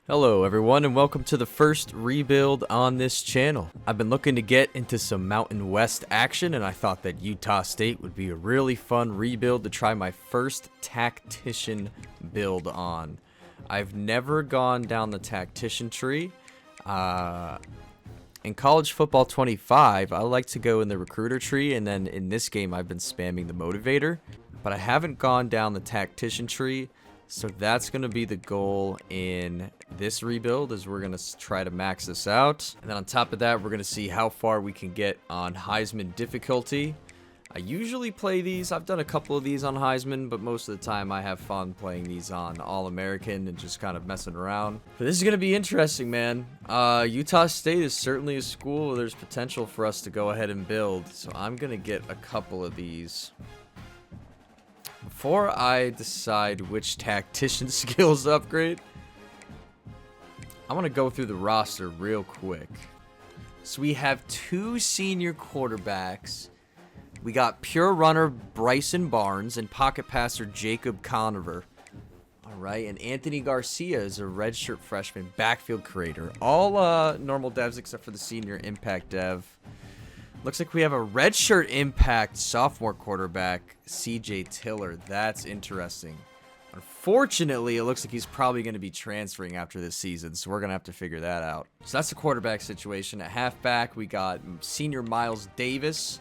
Hello everyone and welcome to the first rebuild on this channel. I've been looking to get into some Mountain West action and I thought that Utah State would be a really fun rebuild to try my first tactician build on. I've never gone down the tactician tree. In College Football 25, I like to go in the recruiter tree, and then in this game I've been spamming the motivator, but I haven't gone down the tactician tree. So that's going to be the goal in this rebuild, is we're going to try to max this out. And then on top of that, we're going to see how far we can get on Heisman difficulty. I usually play these. I've done a couple of these on Heisman, but most of the time I have fun playing these on All-American and just kind of messing around. But this is going to be interesting, man. Utah State is certainly a school where there's potential for us to go ahead and build. So I'm going to get a couple of these. Before I decide which tactician skills upgrade, I want to go through the roster real quick. So we have two senior quarterbacks. We got pure runner Bryson Barnes and pocket passer Jacob Conover. All right, and Anthony Garcia is a redshirt freshman backfield creator. All normal devs except for the senior impact dev. Looks like we have a redshirt impact sophomore quarterback, CJ Tiller. That's interesting. Unfortunately, it looks like he's probably going to be transferring after this season, so we're going to have to figure that out. So that's the quarterback situation. At halfback, we got senior Miles Davis,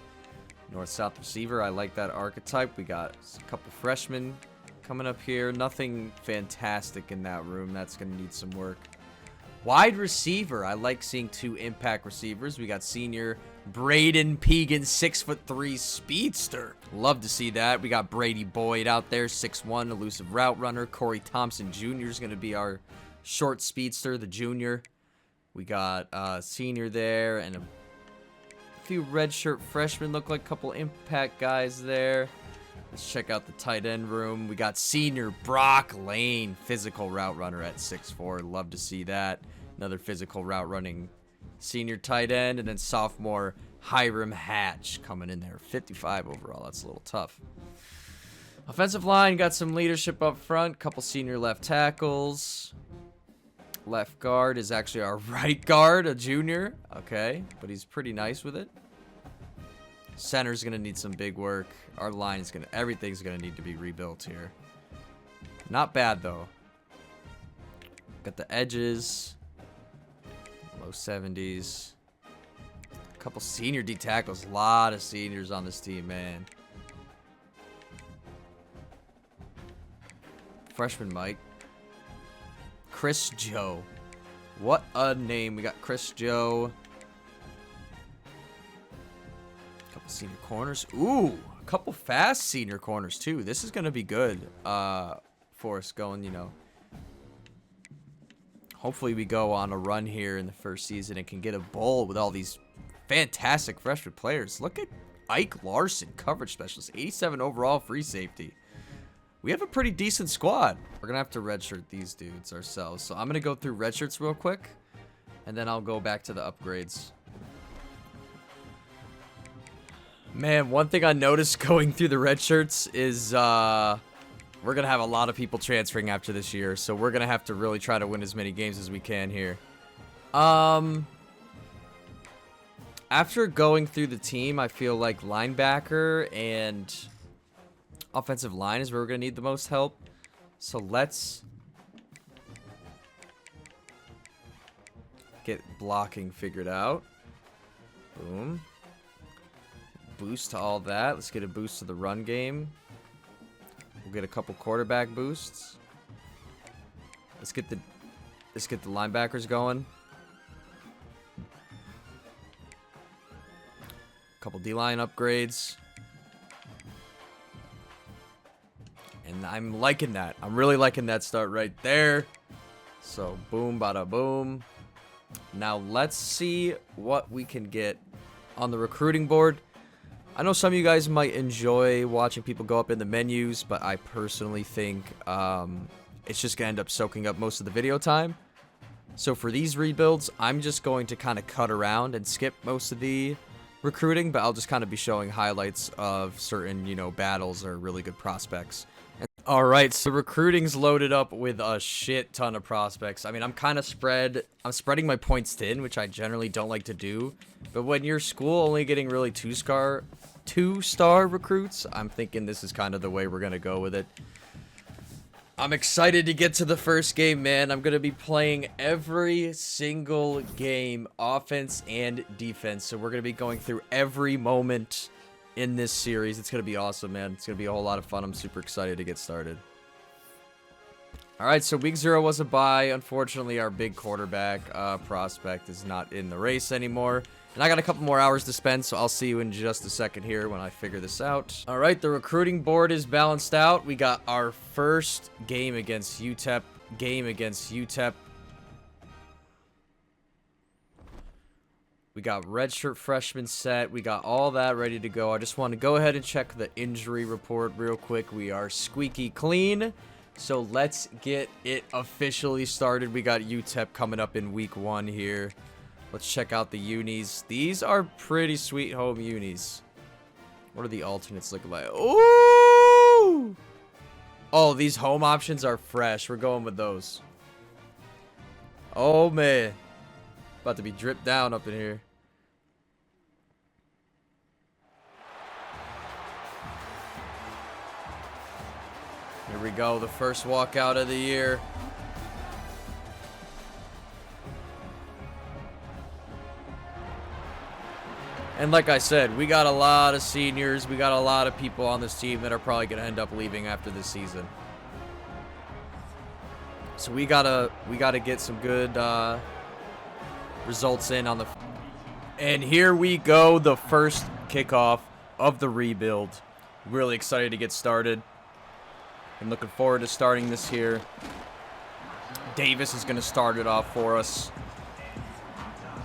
north-south receiver. I like that archetype. We got a couple freshmen coming up here. Nothing fantastic in that room. That's going to need some work. Wide receiver, I like seeing two impact receivers. We got senior Braden Pegan, 6'3" speedster. Love to see that. We got Brady Boyd out there, 6'1", elusive route runner. Corey Thompson Jr. is going to be our short speedster, the junior. We got senior there and a few redshirt freshmen. Look like a couple impact guys there. Let's check out the tight end room. We got senior Brock Lane, physical route runner at 6'4". Love to see that. Another physical route running senior tight end. And then sophomore Hiram Hatch coming in there. 55 overall. That's a little tough. Offensive line, got some leadership up front. Couple senior left tackles. Left guard is actually our right guard, a junior. Okay, but he's pretty nice with it. Center's going to need some big work. Our line is going to... Everything's going to need to be rebuilt here. Not bad, though. Got the edges. Low 70s. A couple senior D tackles. A lot of seniors on this team, man. Freshman Mike. Chris Joe. What a name. We got Chris Joe. Senior corners. Ooh, a couple fast senior corners too. This is going to be good for us going, you know. Hopefully we go on a run here in the first season and can get a bowl with all these fantastic freshman players. Look at Ike Larson, coverage specialist, 87 overall, free safety. We have a pretty decent squad. We're going to have to redshirt these dudes ourselves. So I'm going to go through redshirts real quick, and then I'll go back to the upgrades. Man, one thing I noticed going through the red shirts is we're going to have a lot of people transferring after this year. So we're going to have to really try to win as many games as we can here. After going through the team, I feel like linebacker and offensive line is where we're going to need the most help. So let's get blocking figured out. Boom. Boost to all that. Let's get a boost to the run game. We'll get a couple quarterback boosts. Let's get the linebackers going. Couple D-line upgrades. And I'm liking that. I'm really liking that start right there. So boom, bada boom. Now let's see what we can get on the recruiting board. I know some of you guys might enjoy watching people go up in the menus, but I personally think it's just going to end up soaking up most of the video time. So for these rebuilds, I'm just going to kind of cut around and skip most of the recruiting, but I'll just kind of be showing highlights of certain, you know, battles or really good prospects. And All right, so recruiting's loaded up with a shit ton of prospects. I mean, I'm spreading my points thin, which I generally don't like to do. But when your school only getting really two-star recruits, I'm thinking this is kind of the way we're going to go with it. I'm excited to get to the first game, man. I'm going to be playing every single game, offense and defense. So we're going to be going through every moment in this series. It's going to be awesome, man. It's going to be a whole lot of fun. I'm super excited to get started. All right, so week 0 was a bye. Unfortunately, our big quarterback prospect is not in the race anymore. And I got a couple more hours to spend, so I'll see you in just a second here when I figure this out. All right, the recruiting board is balanced out. We got our first game against UTEP. We got redshirt freshman set. We got all that ready to go. I just want to go ahead and check the injury report real quick. We are squeaky clean. So let's get it officially started. We got UTEP coming up in week 1 here. Let's check out the unis. These are pretty sweet home unis. What are the alternates looking like? Ooh! Oh, these home options are fresh. We're going with those. Oh, man. About to be dripped down up in here. Here we go. The first walkout of the year. And like I said, we got a lot of seniors. We got a lot of people on this team that are probably going to end up leaving after this season. So we gotta get some good results in on the... And here we go, the first kickoff of the rebuild. Really excited to get started. I'm looking forward to starting this here. Davis is going to start it off for us.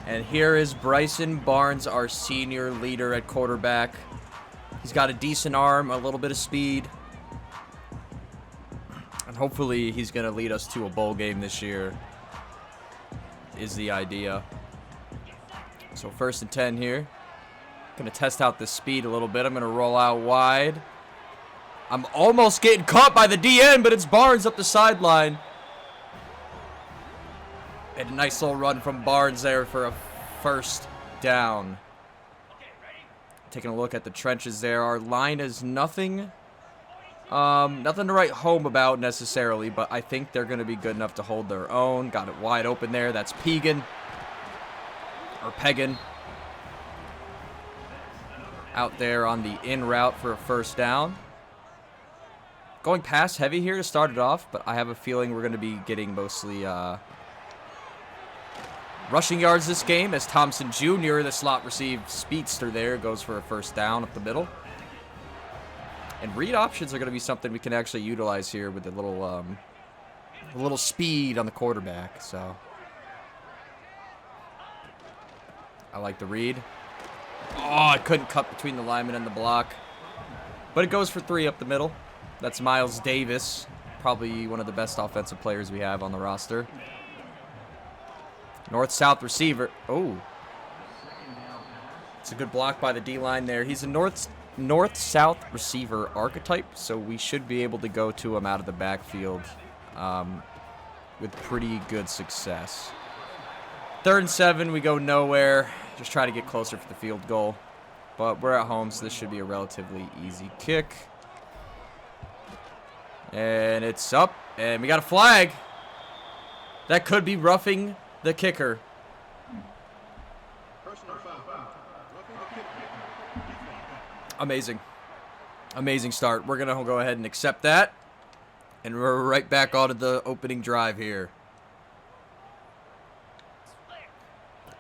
And here is Bryson Barnes, our senior leader at quarterback. He's got a decent arm, a little bit of speed. And hopefully he's going to lead us to a bowl game this year, is the idea. So 1st and 10 here. Going to test out the speed a little bit. I'm going to roll out wide. I'm almost getting caught by the DN, but it's Barnes up the sideline. And a nice little run from Barnes there for a first down. Taking a look at the trenches there. Our line is nothing to write home about necessarily, but I think they're going to be good enough to hold their own. Got it wide open there. That's Pegan. Or Pegan. Out there on the in route for a first down. Going pass heavy here to start it off, but I have a feeling we're going to be getting mostly rushing yards this game as Thompson Jr., the slot received speedster there, goes for a first down up the middle. And read options are going to be something we can actually utilize here with a little speed on the quarterback. So I like the read. Oh, I couldn't cut between the lineman and the block. But it goes for 3 up the middle. That's Miles Davis, probably one of the best offensive players we have on the roster. North-south receiver. Oh. It's a good block by the D-line there. He's a north-south receiver archetype, so we should be able to go to him out of the backfield with pretty good success. 3rd and 7, we go nowhere. Just try to get closer for the field goal. But we're at home, so this should be a relatively easy kick. And it's up, and we got a flag. That could be roughing the kicker. Amazing. Amazing start. We're going to go ahead and accept that. And we're right back onto the opening drive here.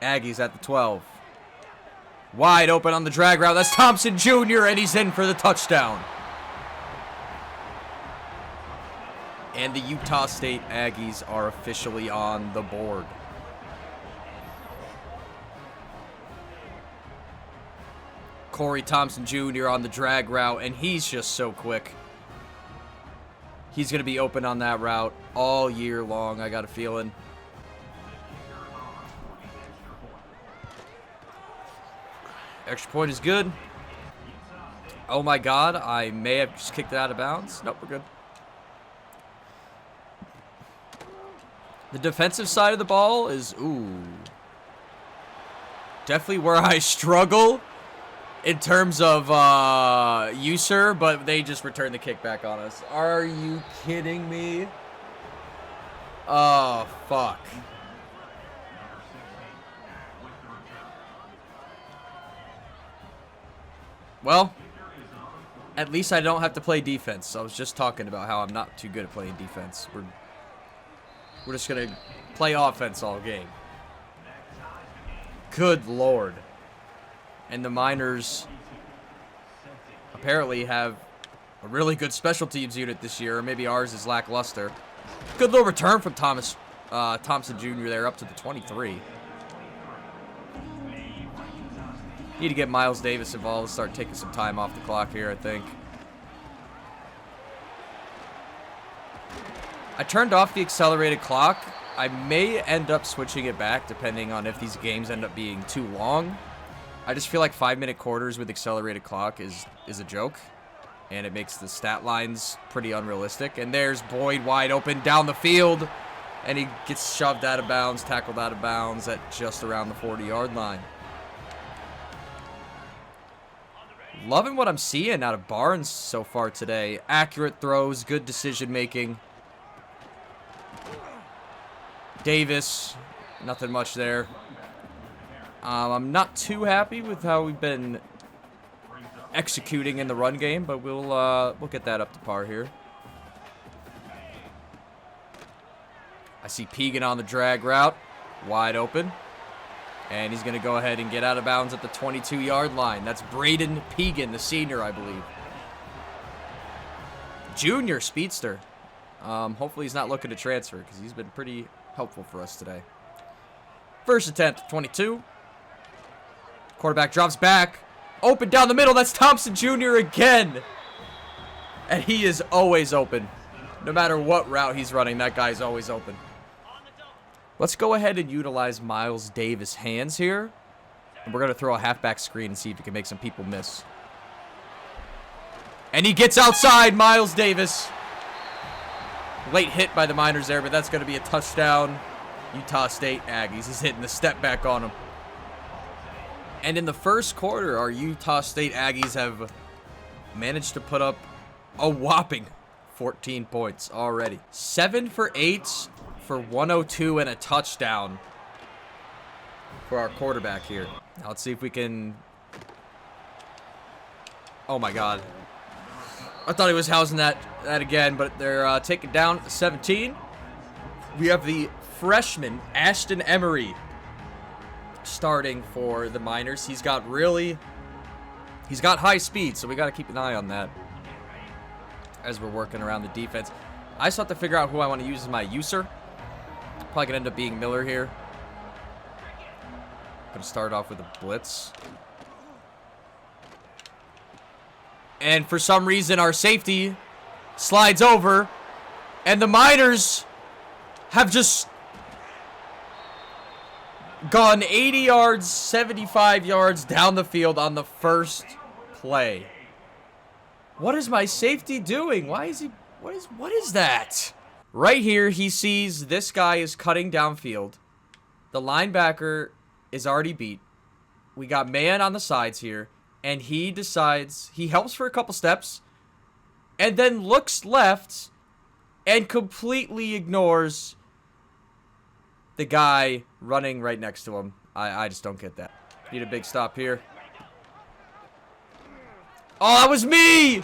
Aggies at the 12. Wide open on the drag route. That's Thompson Jr., and he's in for the touchdown. And the Utah State Aggies are officially on the board. Corey Thompson Jr. on the drag route, and he's just so quick. He's going to be open on that route all year long, I got a feeling. Extra point is good. Oh my God, I may have just kicked it out of bounds. Nope, we're good. The defensive side of the ball is, ooh, definitely where I struggle in terms of user, but they just returned the kickback on us. Are you kidding me? Oh, fuck. Well, at least I don't have to play defense. I was just talking about how I'm not too good at playing defense. We're just going to play offense all game. Good Lord. And the Miners apparently have a really good special teams unit this year. Or maybe ours is lackluster. Good little return from Thompson Jr. there up to the 23. Need to get Miles Davis involved, start taking some time off the clock here, I think. I turned off the accelerated clock. I may end up switching it back depending on if these games end up being too long. I just feel like 5-minute quarters with accelerated clock is a joke. And it makes the stat lines pretty unrealistic. And there's Boyd wide open down the field. And he gets shoved out of bounds, tackled out of bounds at just around the 40-yard line. Loving what I'm seeing out of Barnes so far today. Accurate throws, good decision making. Davis, nothing much there. I'm not too happy with how we've been executing in the run game, but we'll get that up to par here. I see Pegan on the drag route, wide open. And he's going to go ahead and get out of bounds at the 22-yard line. That's Braden Pegan, the senior, I believe. Junior speedster. Hopefully he's not looking to transfer because he's been pretty helpful for us today. First attempt, 22. Quarterback drops back. Open down the middle. That's Thompson Jr. again. And he is always open. No matter what route he's running, that guy's always open. Let's go ahead and utilize Miles Davis' hands here. And we're going to throw a halfback screen and see if we can make some people miss. And he gets outside, Miles Davis. Late hit by the Miners there, but that's going to be a touchdown. Utah State Aggies. He's hitting the step back on him. And in the first quarter, our Utah State Aggies have managed to put up a whopping 14 points already. 7 for 8 for 102 and a touchdown for our quarterback here. Now let's see if we can... Oh my God. I thought he was housing that again, but they're taking down 17. We have the freshman, Ashton Emery, starting for the Miners. He's got high speed, so we got to keep an eye on that as we're working around the defense. I still have to figure out who I want to use as my user. Probably going to end up being Miller here. Going to start off with a blitz. And for some reason, our safety slides over. And the Miners have just gone 80 yards, 75 yards down the field on the first play. What is my safety doing? Why is he... What is that? Right here, he sees this guy is cutting downfield. The linebacker is already beat. We got man on the sides here. And he decides, he helps for a couple steps. And then looks left and completely ignores the guy running right next to him. I just don't get that. Need a big stop here. Oh, that was me!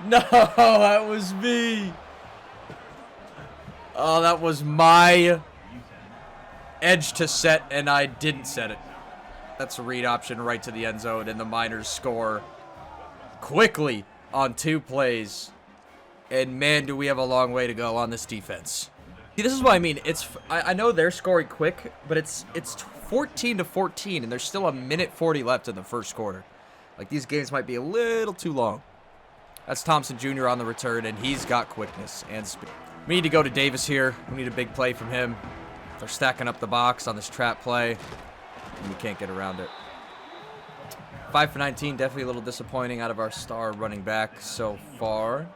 No, that was me. Oh, that was my edge to set, and I didn't set it. That's a read option right to the end zone, and the Miners score quickly on 2 plays. And man, do we have a long way to go on this defense. See, this is what I mean. I know they're scoring quick, but it's 14-14, and there's still a minute 40 left in the first quarter. Like, these games might be a little too long. That's Thompson Jr. on the return, and he's got quickness and speed. We need to go to Davis here. We need a big play from him. They're stacking up the box on this trap play, and we can't get around it. 5 for 19, definitely a little disappointing out of our star running back so far.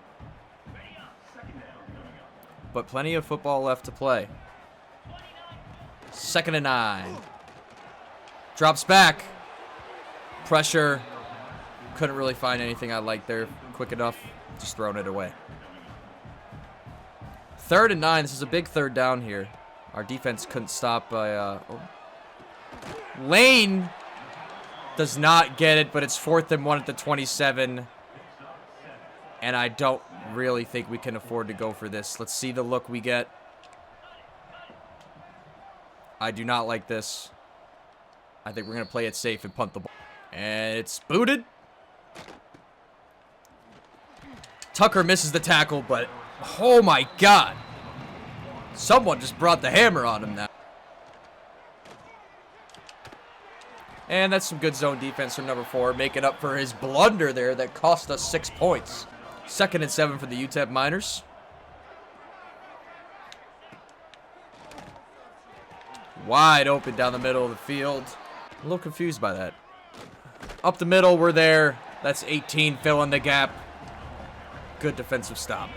But plenty of football left to play. 2nd and 9. Drops back. Pressure. Couldn't really find anything I liked there quick enough. Just throwing it away. 3rd and 9. This is a big 3rd down here. Our defense couldn't stop by... Lane does not get it, but it's 4th and 1 at the 27. And I don't really think we can afford to go for this. Let's see the look we get. I do not like this. I think we're going to play it safe and punt the ball. And it's booted. Tucker misses the tackle, but oh my God. Someone just brought the hammer on him now. And that's some good zone defense from number 4, making up for his blunder there that cost us 6 points. 2nd and 7 for the UTEP Miners. Wide open down the middle of the field. A little confused by that. Up the middle, we're there. That's 18, fill in the gap. Good defensive stop.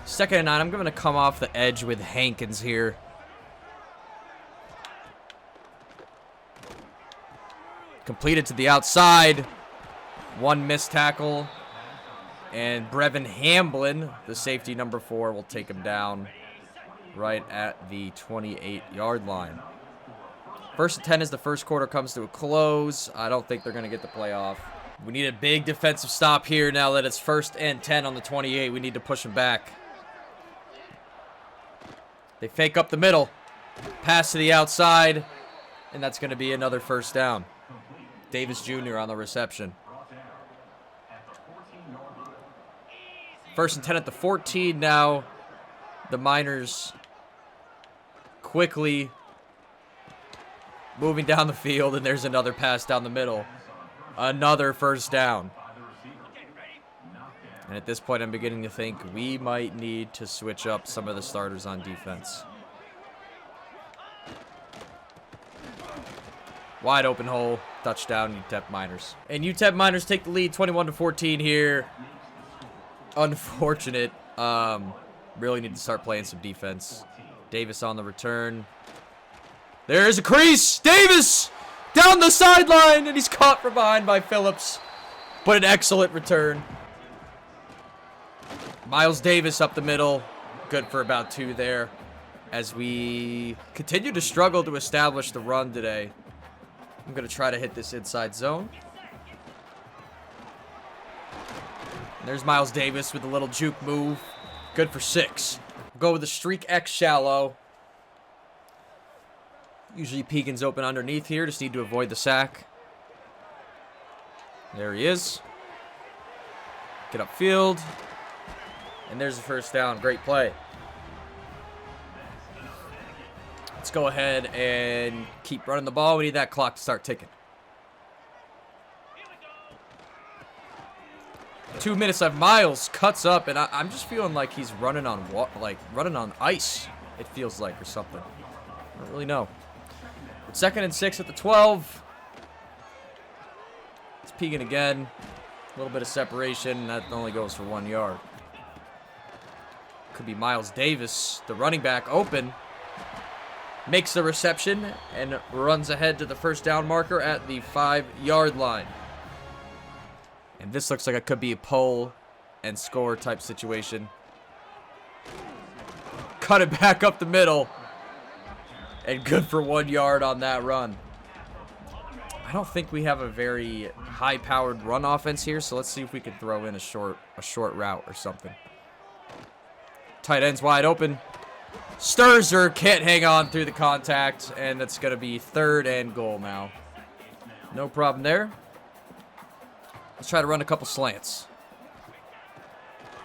2nd and 9, I'm going to come off the edge with Hankins here. Completed to the outside. 1 missed tackle. And Brevin Hamblin, the safety number 4, will take him down right at the 28-yard line. 1st and 10 as the first quarter comes to a close. I don't think they're going to get the play off. We need a big defensive stop here now that it's 1st and 10 on the 28. We need to push them back. They fake up the middle. Pass to the outside. And that's going to be another 1st down. Davis Jr. on the reception. 1st and 10 at the 14 now. The Miners quickly moving down the field, and there's another pass down the middle. Another 1st down. And at this point, I'm beginning to think we might need to switch up some of the starters on defense. Wide open hole. Touchdown, UTEP Miners. And UTEP Miners take the lead 21-14 here. Unfortunate. Really need to start playing some defense. Davis on the return. There's a crease. Davis down the sideline, and he's caught from behind by Phillips. But an excellent return. Miles Davis up the middle. Good for about 2 there. As we continue to struggle to establish the run today. I'm going to try to hit this inside zone. And there's Miles Davis with a little juke move. Good for 6. We'll go with the streak X shallow. Usually Pegan's open underneath here. Just need to avoid the sack. There he is. Get upfield. And there's the 1st down. Great play. Let's go ahead and keep running the ball. We need that clock to start ticking. 2 minutes of Miles cuts up, and I'm just feeling like he's running on running on ice. It feels like, or something. I don't really know. 2nd and 6 at the 12. It's Pegan again. A little bit of separation. That only goes for 1 yard. Could be Miles Davis, the running back, open. Makes the reception and runs ahead to the 1st down marker at the 5-yard line. And this looks like it could be a pull and score type situation. Cut it back up the middle. And good for 1 yard on that run. I don't think we have a very high-powered run offense here, so let's see if we can throw in a short route or something. Tight end's wide open. Sturzer can't hang on through the contact, and it's going to be 3rd and goal now. No problem there. Let's try to run a couple slants.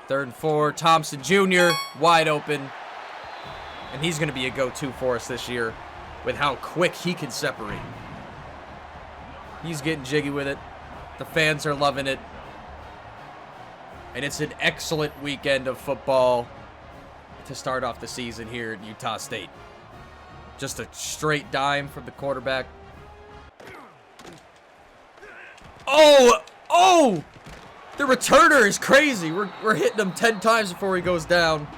3rd and 4. Thompson Jr. wide open. And he's going to be a go-to for us this year with how quick he can separate. He's getting jiggy with it. The fans are loving it. And it's an excellent weekend of football to start off the season here at Utah State. Just a straight dime from the quarterback. Oh! The returner is crazy. We're hitting him 10 times before he goes down.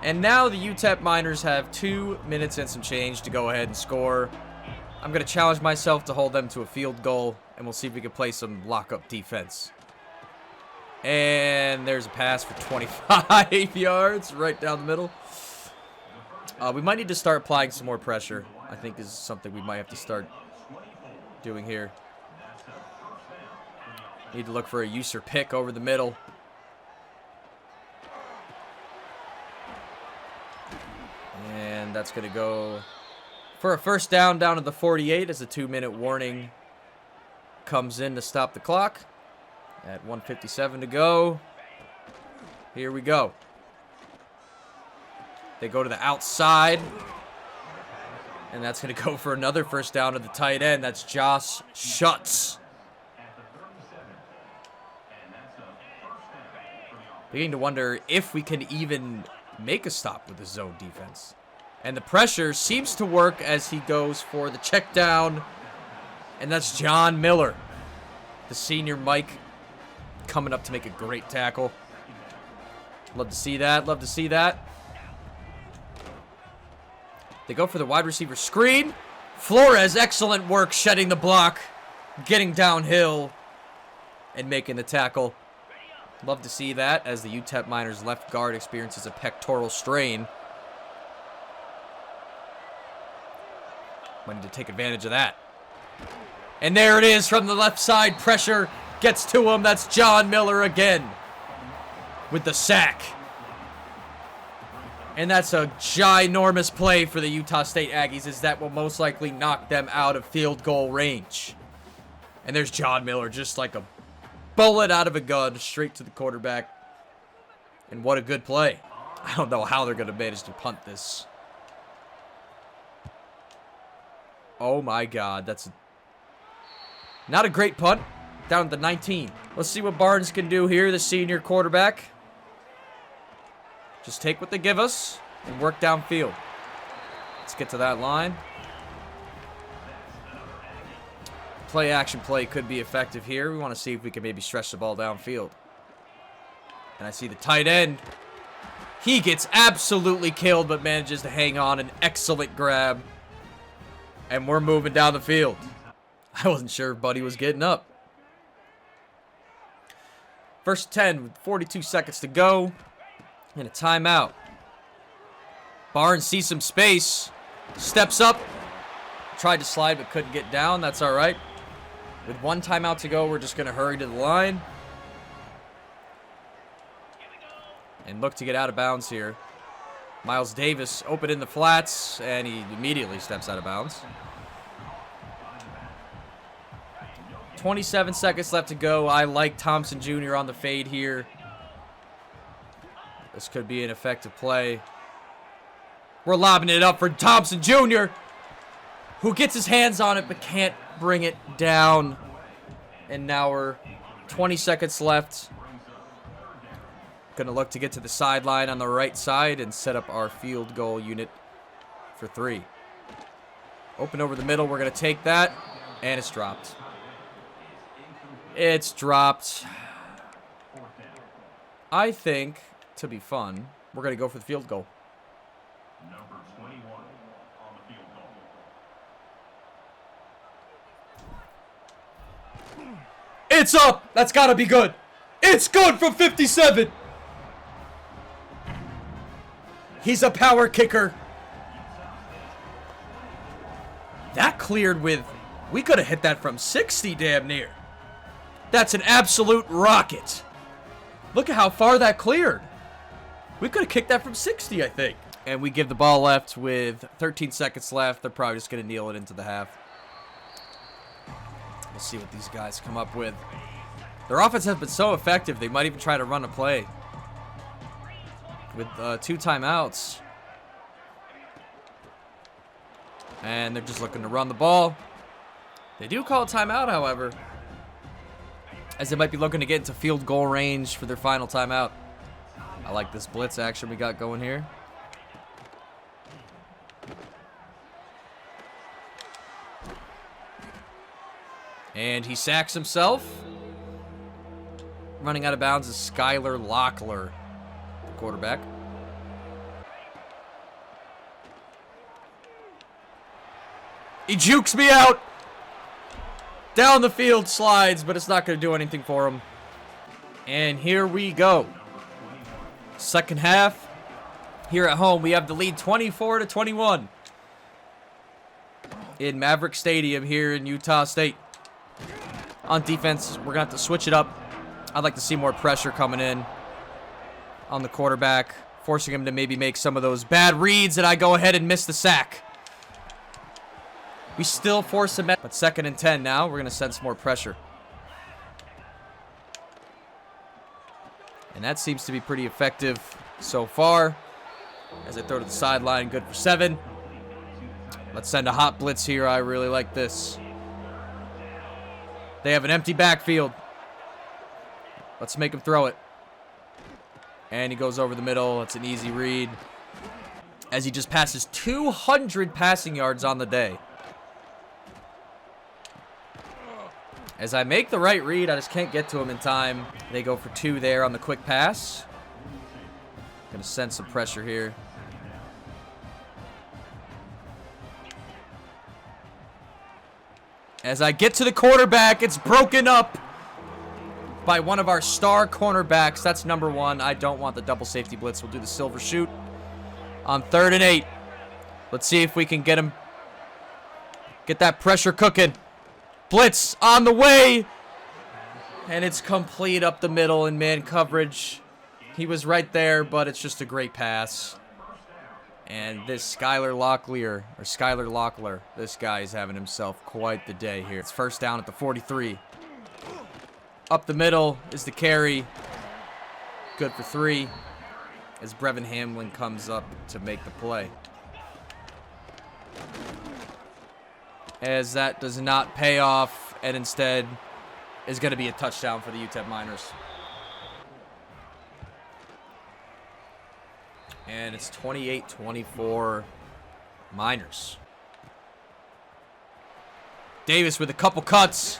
And now the UTEP Miners have 2 minutes and some change to go ahead and score. I'm going to challenge myself to hold them to a field goal, and we'll see if we can play some lock-up defense. And there's a pass for 25 yards right down the middle. We might need to start applying some more pressure. I think this is something we might have to start doing here. Need to look for a user pick over the middle. And that's going to go for a first down at the 48 as a 2-minute warning comes in to stop the clock. At 1:57 to go. Here we go. They go to the outside. And that's going to go for another first down at the tight end. That's Josh Schutz. Beginning to wonder if we can even make a stop with the zone defense. And the pressure seems to work as he goes for the check down. And that's John Miller. The senior Mike coming up to make a great tackle. Love to see that. Love to see that. They go for the wide receiver screen. Flores, excellent work shedding the block. Getting downhill. And making the tackle. Love to see that as the UTEP Miners left guard experiences a pectoral strain. Might need to take advantage of that. And there it is from the left side. Pressure gets to him. That's John Miller again with the sack. And that's a ginormous play for the Utah State Aggies, as that will most likely knock them out of field goal range. And there's John Miller just like a bullet out of a gun straight to the quarterback. And what a good play. I don't know how they're going to manage to punt this. Oh my God, that's not a great punt. Down at the 19. Let's see what Barnes can do here, the senior quarterback. Just take what they give us and work downfield. Let's get to that line. Play action play could be effective here. We want to see if we can maybe stretch the ball downfield. And I see the tight end. He gets absolutely killed, but manages to hang on. An excellent grab. And we're moving down the field. I wasn't sure if Buddy was getting up. First 10 with 42 seconds to go. And a timeout. Barnes sees some space. Steps up. Tried to slide but couldn't get down. That's all right. With 1 timeout to go, we're just going to hurry to the line. And look to get out of bounds here. Miles Davis open in the flats, and he immediately steps out of bounds. 27 seconds left to go. I like Thompson Jr. on the fade here. This could be an effective play. We're lobbing it up for Thompson Jr., who gets his hands on it but can't bring it down. And now we're 20 seconds left. Gonna look to get to the sideline on the right side and set up our field goal unit for 3. Open over the middle. We're gonna take that. And it's dropped. It's dropped. I think, to be fun, we're gonna go for the field goal. Number 21 on the field goal. It's up! That's gotta be good. It's good from 57. He's a power kicker. That cleared with... We could have hit that from 60 damn near. That's an absolute rocket. Look at how far that cleared. We could have kicked that from 60, I think. And we give the ball left with 13 seconds left. They're probably just going to kneel it into the half. We'll see what these guys come up with. Their offense has been so effective, they might even try to run a play. With 2 timeouts. And they're just looking to run the ball. They do call a timeout, however, as they might be looking to get into field goal range for their final timeout. I like this blitz action we got going here. And he sacks himself. Running out of bounds is Skylar Locklear, quarterback. He jukes me out. Down the field slides, but it's not going to do anything for him. And here we go. Second half. Here at home, we have the lead 24-21. In Maverick Stadium here in Utah State. On defense, we're going to have to switch it up. I'd like to see more pressure coming in on the quarterback, forcing him to maybe make some of those bad reads, and I go ahead and miss the sack. We still force him, but 2nd and 10 now. We're going to send some more pressure. And that seems to be pretty effective so far. As I throw to the sideline, good for 7. Let's send a hot blitz here. I really like this. They have an empty backfield. Let's make him throw it. And he goes over the middle. It's an easy read. As he just passes 200 passing yards on the day. As I make the right read, I just can't get to him in time. They go for 2 there on the quick pass. Gonna send some pressure here. As I get to the quarterback, it's broken up by one of our star cornerbacks. That's number 1. I don't want the double safety blitz. We'll do the silver shoot on 3rd and 8. Let's see if we can get him. Get that pressure cooking. Blitz on the way. And it's complete up the middle in man coverage. He was right there, but it's just a great pass. And this Skylar Locklear, this guy is having himself quite the day here. It's 1st down at the 43. Up the middle is the carry. Good for 3. As Brevin Hamlin comes up to make the play. As that does not pay off, and instead is going to be a touchdown for the UTEP Miners. And it's 28-24 Miners. Davis with a couple cuts.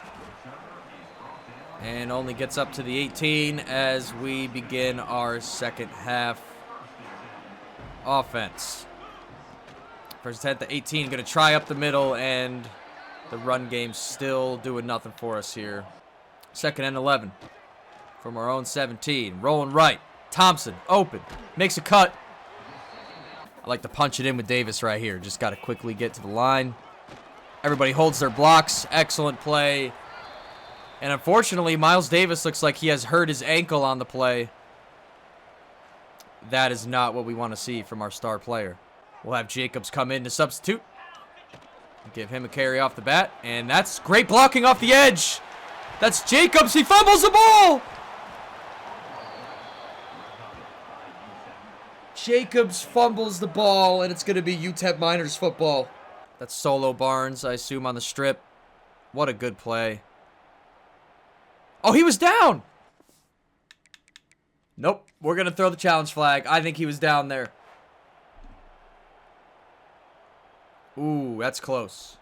And only gets up to the 18 as we begin our 2nd half offense. 1st and 10 to 18, going to try up the middle, and the run game still doing nothing for us here. 2nd and 11 from our own 17. Rolling right. Thompson, open, makes a cut. I like to punch it in with Davis right here. Just got to quickly get to the line. Everybody holds their blocks. Excellent play. And unfortunately, Miles Davis looks like he has hurt his ankle on the play. That is not what we want to see from our star player. We'll have Jacobs come in to substitute. Give him a carry off the bat. And that's great blocking off the edge. That's Jacobs. He fumbles the ball. Jacobs fumbles the ball, and it's going to be UTEP Miners football. That's Solo Barnes, I assume, on the strip. What a good play. Oh, he was down. Nope. We're going to throw the challenge flag. I think he was down there. Ooh, that's close.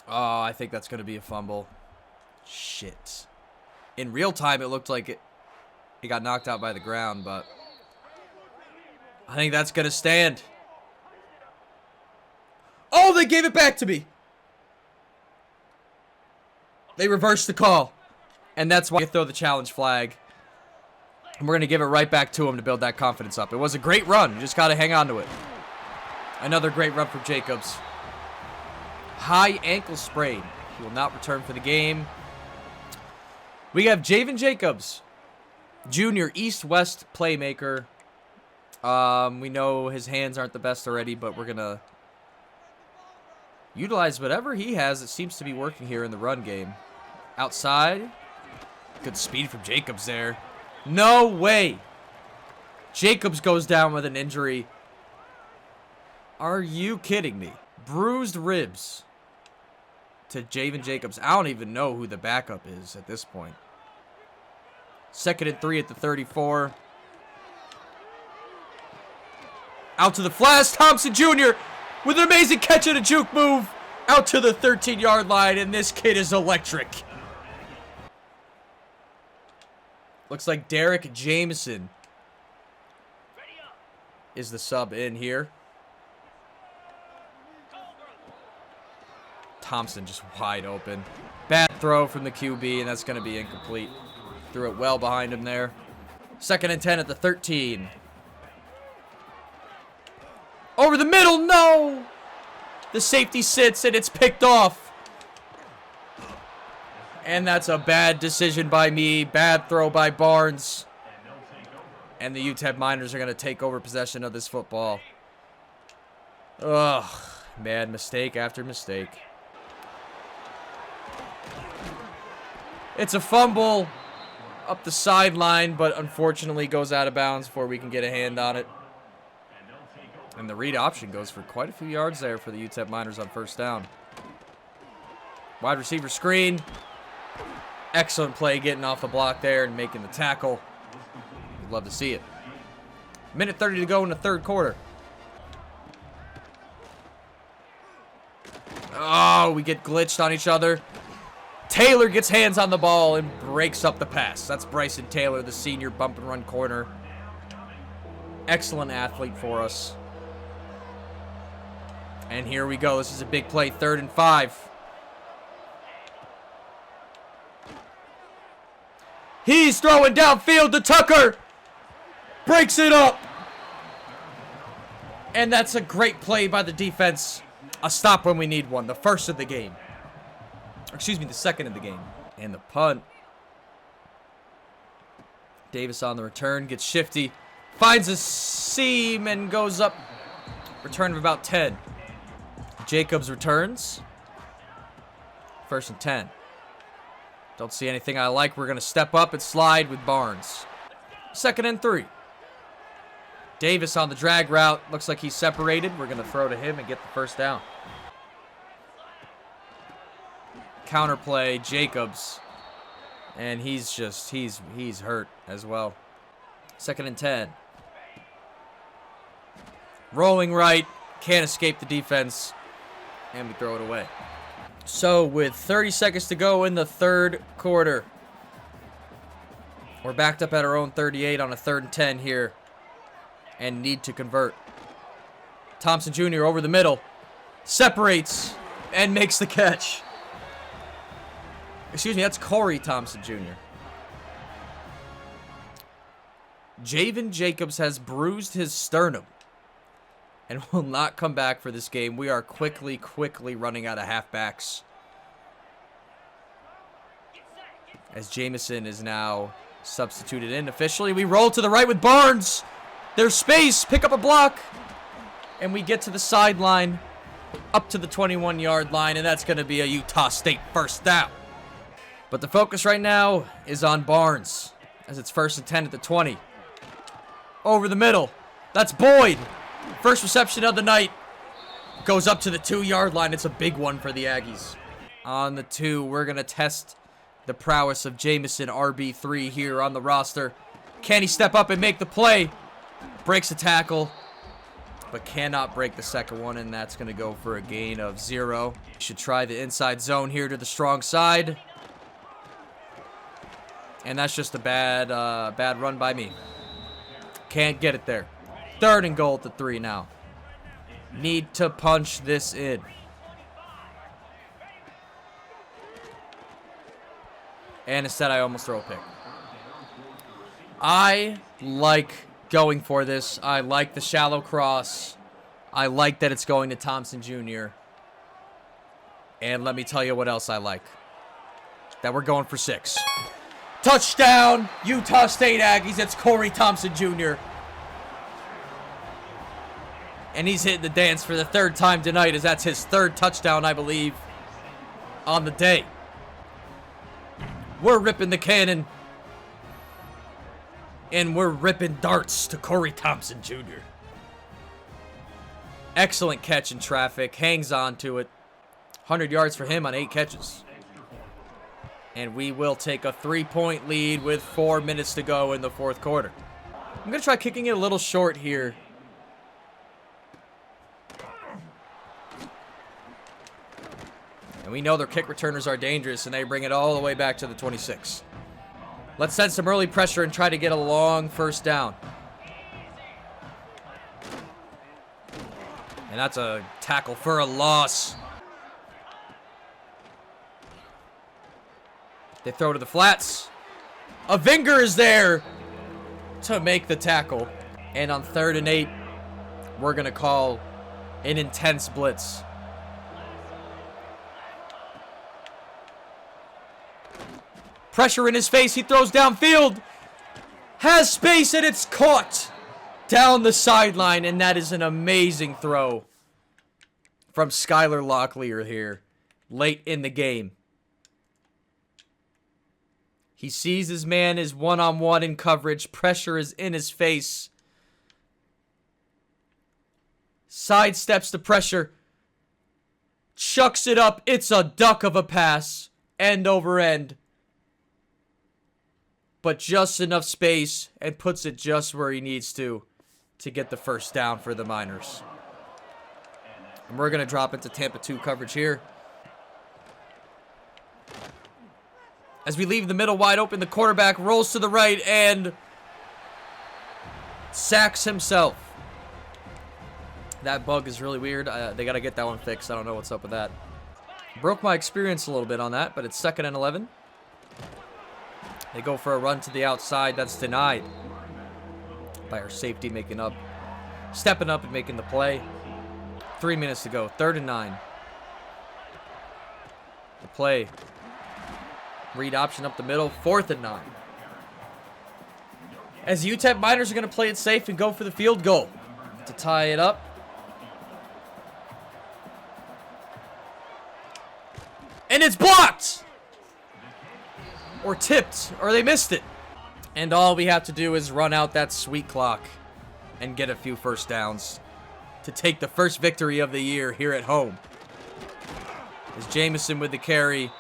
Oh, I think that's going to be a fumble. Shit. In real time, it looked like he got knocked out by the ground, but I think that's going to stand. Oh, they gave it back to me. They reversed the call. And that's why you throw the challenge flag. And we're going to give it right back to him to build that confidence up. It was a great run. You just got to hang on to it. Another great run from Jacobs. High ankle sprain. He will not return for the game. We have Javen Jacobs, junior East-West playmaker. We know his hands aren't the best already, but we're going to utilize whatever he has. It seems to be working here in the run game. Outside. Good speed from Jacobs there. No way. Jacobs goes down with an injury. Are you kidding me? Bruised ribs to Javen Jacobs. I don't even know who the backup is at this point. 2nd and 3 at the 34. Out to the flash. Thompson Jr. with an amazing catch and a juke move. Out to the 13-yard line, and this kid is electric. Looks like Derek Jameson is the sub in here. Thompson just wide open. Bad throw from the QB, and that's going to be incomplete. Threw it well behind him there. 2nd and 10 at the 13. Over the middle, no! The safety sits, and it's picked off. And that's a bad decision by me. Bad throw by Barnes. And the UTEP Miners are going to take over possession of this football. Ugh, bad mistake after mistake. It's a fumble up the sideline, but unfortunately goes out of bounds before we can get a hand on it. And the read option goes for quite a few yards there for the UTEP Miners on 1st down. Wide receiver screen. Excellent play getting off the block there and making the tackle. We'd love to see it. Minute 30 to go in the 3rd quarter. Oh, we get glitched on each other. Taylor gets hands on the ball and breaks up the pass. That's Bryson Taylor, the senior bump and run corner. Excellent athlete for us. And here we go. This is a big play, 3rd and 5. He's throwing downfield to Tucker. Breaks it up. And that's a great play by the defense. A stop when we need one. The 1st of the game. Excuse me, the 2nd of the game. And the punt. Davis on the return. Gets shifty. Finds a seam and goes up. Return of about 10. Jacobs returns. 1st and 10. Don't see anything I like. We're going to step up and slide with Barnes. 2nd and 3. Davis on the drag route. Looks like he's separated. We're going to throw to him and get the 1st down. Counterplay, Jacobs. And he's hurt as well. 2nd and 10. Rolling right. Can't escape the defense. And we throw it away. So with 30 seconds to go in the 3rd quarter. We're backed up at our own 38 on a 3rd and 10 here. And need to convert. Thompson Jr. over the middle. Separates and makes the catch. Excuse me, that's Corey Thompson Jr. Javen Jacobs has bruised his sternum and will not come back for this game. We are quickly running out of halfbacks. As Jamison is now substituted in officially. We roll to the right with Barnes. There's space. Pick up a block. And we get to the sideline up to the 21-yard line, and that's going to be a Utah State 1st down. But the focus right now is on Barnes as it's 1st and 10 at the 20. Over the middle. That's Boyd. 1st reception of the night. Goes up to the 2-yard line. It's a big one for the Aggies. On the 2, we're going to test the prowess of Jamison, RB3 here on the roster. Can he step up and make the play? Breaks a tackle, but cannot break the 2nd one, and that's going to go for a gain of 0. Should try the inside zone here to the strong side. And that's just a bad run by me. Can't get it there. 3rd and goal at the 3 now. Need to punch this in. And instead I almost throw a pick. I like going for this. I like the shallow cross. I like that it's going to Thompson Jr. And let me tell you what else I like. That we're going for 6. Touchdown, Utah State Aggies. It's Corey Thompson Jr. And he's hitting the dance for the 3rd time tonight, as that's his 3rd touchdown, I believe, on the day. We're ripping the cannon. And we're ripping darts to Corey Thompson Jr. Excellent catch in traffic. Hangs on to it. 100 yards for him on 8 catches. And we will take a 3-point lead with 4 minutes to go in the 4th quarter. I'm going to try kicking it a little short here. And we know their kick returners are dangerous, and they bring it all the way back to the 26. Let's send some early pressure and try to get a long 1st down. And that's a tackle for a loss. They throw to the flats. Avinger is there to make the tackle. And on 3rd and 8, we're going to call an intense blitz. Pressure in his face. He throws downfield. Has space, and it's caught down the sideline. And that is an amazing throw from Skylar Locklear here late in the game. He sees his man is one-on-one in coverage. Pressure is in his face. Sidesteps the pressure. Chucks it up. It's a duck of a pass. End over end. But just enough space and puts it just where he needs to get the first down for the Miners. And we're going to drop into Tampa 2 coverage here. As we leave the middle wide open, the quarterback rolls to the right and sacks himself. That bug is really weird. They got to get that one fixed. I don't know what's up with that. Broke my experience a little bit on that, but it's 2nd and 11. They go for a run to the outside. That's denied by our safety stepping up and making the play. 3 minutes to go. 3rd and 9. The play. Read option up the middle. 4th and 9. As UTEP Miners are going to play it safe and go for the field goal to tie it up. And it's blocked! Or tipped, or they missed it. And all we have to do is run out that sweet clock and get a few first downs to take the first victory of the year here at home. As Jameson with the carry,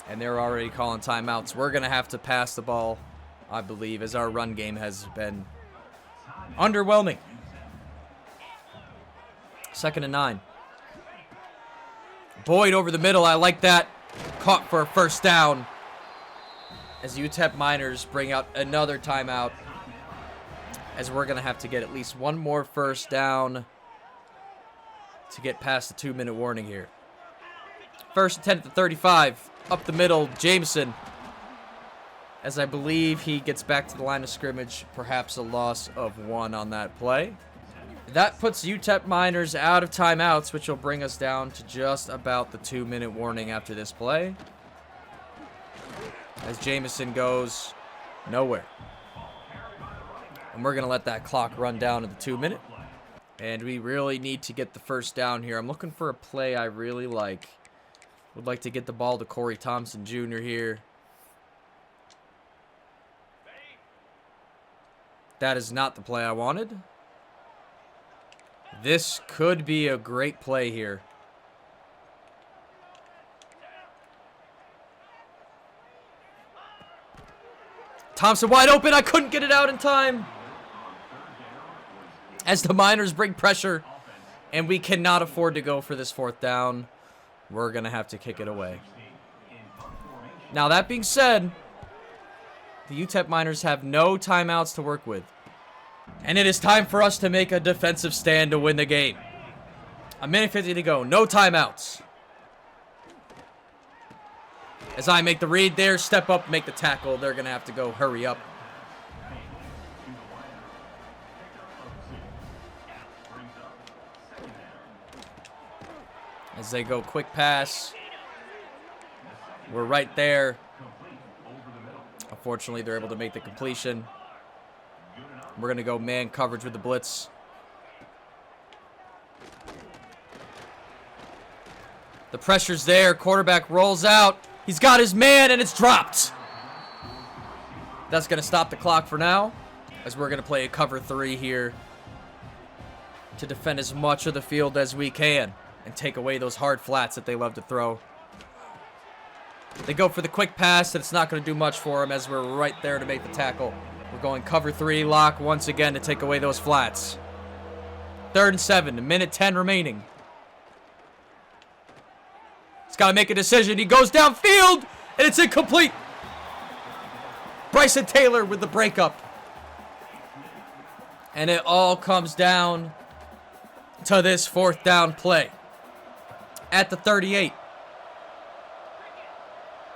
and they're already calling timeouts. We're going to have to pass the ball, I believe, as our run game has been underwhelming. 2nd and 9. Boyd over the middle. I like that. Caught for a first down. As UTEP Miners bring out another timeout. As we're going to have to get at least one more first down to get past the 2-minute warning here. 1st and 10 at the 35. Up the middle, Jameson. As I believe he gets back to the line of scrimmage. Perhaps a loss of 1 on that play. That puts UTEP Miners out of timeouts, which will bring us down to just about the 2-minute warning after this play. As Jameson goes nowhere. And we're going to let that clock run down to the 2-minute. And we really need to get the first down here. I'm looking for a play I really like. Would like to get the ball to Corey Thompson Jr. here. That is not the play I wanted. This could be a great play here. Thompson wide open. I couldn't get it out in time. As the Miners bring pressure, and we cannot afford to go for this 4th down. We're going to have to kick it away. Now, that being said, the UTEP Miners have no timeouts to work with. And it is time for us to make a defensive stand to win the game. 1:50 to go. No timeouts. As I make the read there, step up, make the tackle. They're going to have to go hurry up. As they go quick pass. We're right there. Unfortunately, they're able to make the completion. We're going to go man coverage with the blitz. The pressure's there. Quarterback rolls out. He's got his man, and it's dropped. That's going to stop the clock for now, as we're going to play a cover 3 here to defend as much of the field as we can and take away those hard flats that they love to throw. They go for the quick pass, and it's not going to do much for them as we're right there to make the tackle. We're going cover 3 lock once again to take away those flats. 3rd and 7, 1:10 remaining. He's got to make a decision. He goes downfield, and it's incomplete. Bryson Taylor with the breakup. And it all comes down to this 4th down play. At the 38.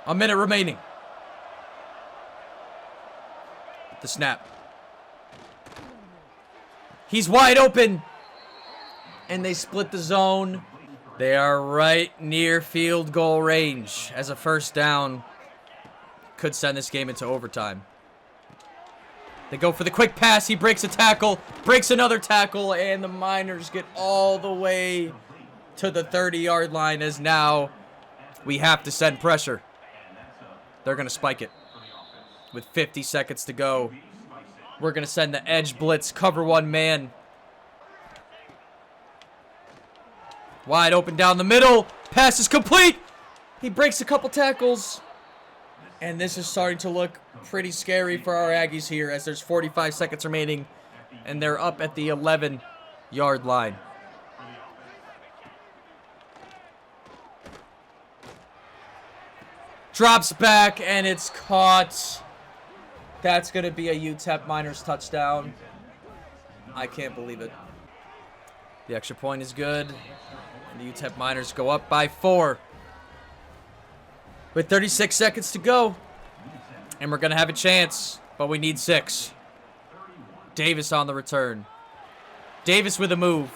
A minute remaining. The snap. He's wide open. And they split the zone. They are right near field goal range as a 1st down could send this game into overtime. They go for the quick pass. He breaks a tackle, breaks another tackle, and the Miners get all the way to the 30-yard line as now we have to send pressure. They're going to spike it with 50 seconds to go. We're going to send the edge blitz, cover 1 man. Wide open down the middle. Pass is complete. He breaks a couple tackles. And this is starting to look pretty scary for our Aggies here as there's 45 seconds remaining. And they're up at the 11-yard line. Drops back and it's caught. That's going to be a UTEP Miners touchdown. I can't believe it. The extra point is good. And the UTEP Miners go up by 4. With 36 seconds to go. And we're going to have a chance, but we need 6. Davis on the return. Davis with a move.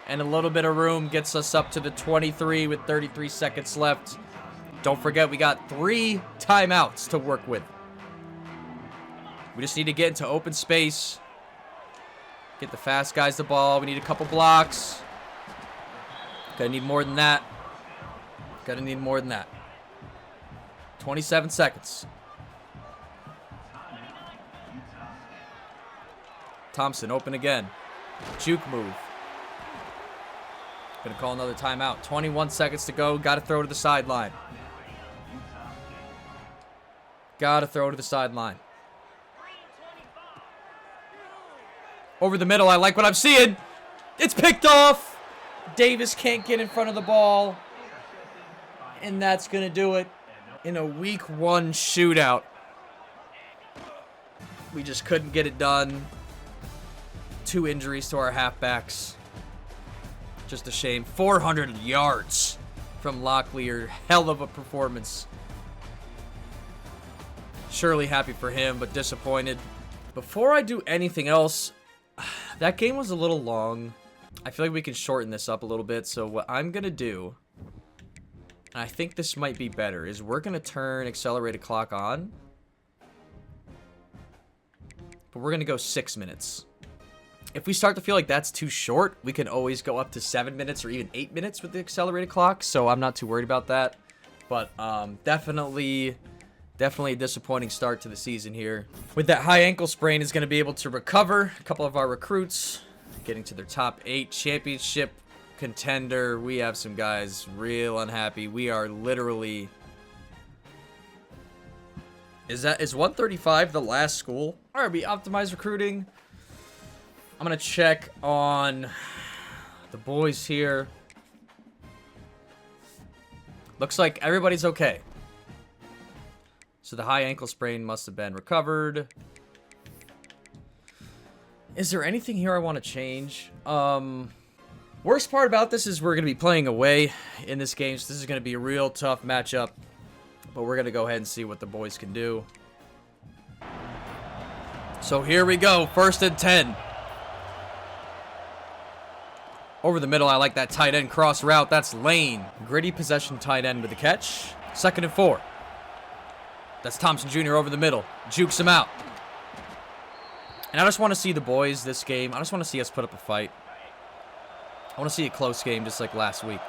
And a little bit of room gets us up to the 23 with 33 seconds left. Don't forget, we got 3 timeouts to work with. We just need to get into open space. Get the fast guys the ball. We need a couple blocks. Gonna need more than that. Gonna need more than that. 27 seconds. Thompson open again. Juke move. Gonna call another timeout. 21 seconds to go. Gotta throw to the sideline. Gotta throw to the sideline. Over the middle. I like what I'm seeing. It's picked off. Davis can't get in front of the ball. And that's going to do it in a week 1 shootout. We just couldn't get it done. 2 injuries to our halfbacks. Just a shame. 400 yards from Locklear. Hell of a performance. Surely happy for him, but disappointed. Before I do anything else, that game was a little long. I feel like we can shorten this up a little bit. So what I'm going to do, and I think this might be better, is we're going to turn accelerated clock on. But we're going to go 6 minutes. If we start to feel like that's too short, we can always go up to 7 minutes or even 8 minutes with the accelerated clock. So I'm not too worried about that. But definitely a disappointing start to the season here. With that high ankle sprain, is going to be able to recover. A couple of our recruits getting to their top 8 championship contender. We have some guys real unhappy. We are literally... Is 135 the last school? All right, we optimize recruiting. I'm going to check on the boys here. Looks like everybody's okay. So the high ankle sprain must have been recovered. Is there anything here I want to change? Worst part about this is we're going to be playing away in this game. So this is going to be a real tough matchup. But we're going to go ahead and see what the boys can do. So here we go. 1st and 10. Over the middle, I like that tight end cross route. That's Lane. Gritty possession tight end with the catch. 2nd and 4. That's Thompson Jr. over the middle. Jukes him out. And I just want to see the boys this game. I just want to see us put up a fight. I want to see a close game just like last week.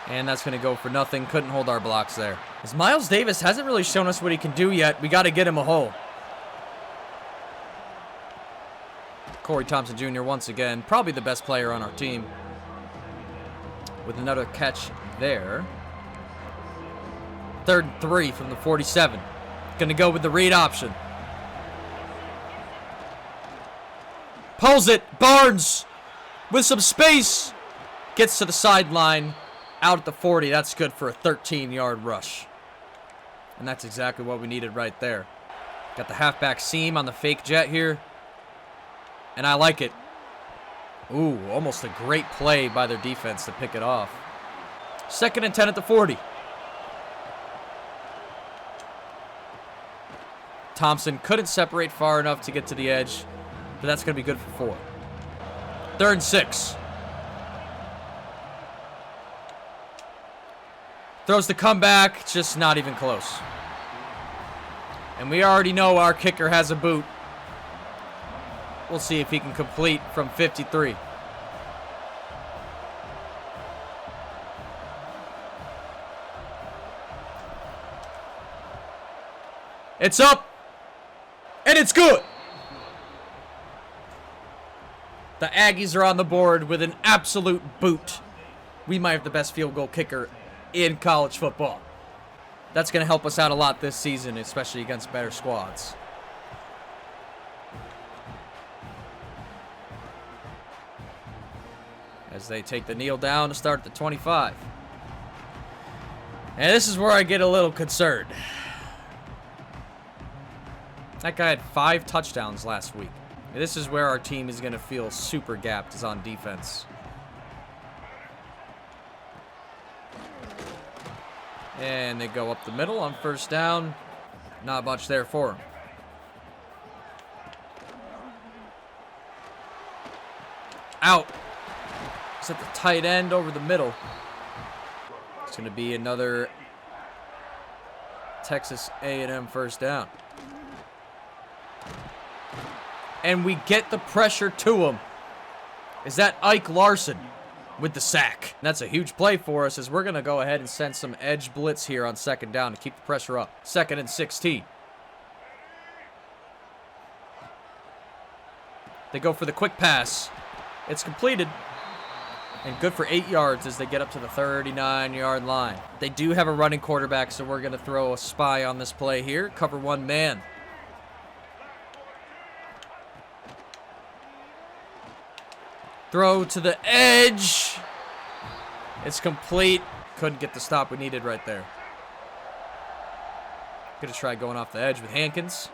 And that's going to go for nothing. Couldn't hold our blocks there. As Miles Davis hasn't really shown us what he can do yet. We got to get him a hole. Corey Thompson Jr. once again. Probably the best player on our team. With another catch there. 3rd and 3 from the 47. Going to go with the read option. Pulls it. Barnes with some space. Gets to the sideline. Out at the 40. That's good for a 13-yard rush. And that's exactly what we needed right there. Got the halfback seam on the fake jet here. And I like it. Ooh, almost a great play by their defense to pick it off. 2nd and 10 at the 40. Thompson couldn't separate far enough to get to the edge, but that's going to be good for 4. 3rd and 6. Throws the comeback, just not even close. And we already know our kicker has a boot. We'll see if he can complete from 53. It's up. And it's good. The Aggies are on the board with an absolute boot. We might have the best field goal kicker in college football. That's going to help us out a lot this season, especially against better squads. As they take the kneel down to start at the 25. And this is where I get a little concerned. That guy had 5 touchdowns last week. This is where our team is going to feel super gapped, is on defense. And they go up the middle on 1st down. Not much there for him. Out. It's at the tight end over the middle. It's going to be another Texas A&M 1st down. And we get the pressure to him. Is that Ike Larson with the sack? That's a huge play for us, as we're going to go ahead and send some edge blitz here on 2nd down to keep the pressure up. 2nd and 16. They go for the quick pass. It's completed. And good for 8 yards as they get up to the 39-yard line. They do have a running quarterback, so we're going to throw a spy on this play here. Cover 1 man. Throw to the edge. It's complete. Couldn't get the stop we needed right there. Gonna try going off the edge with Hankins.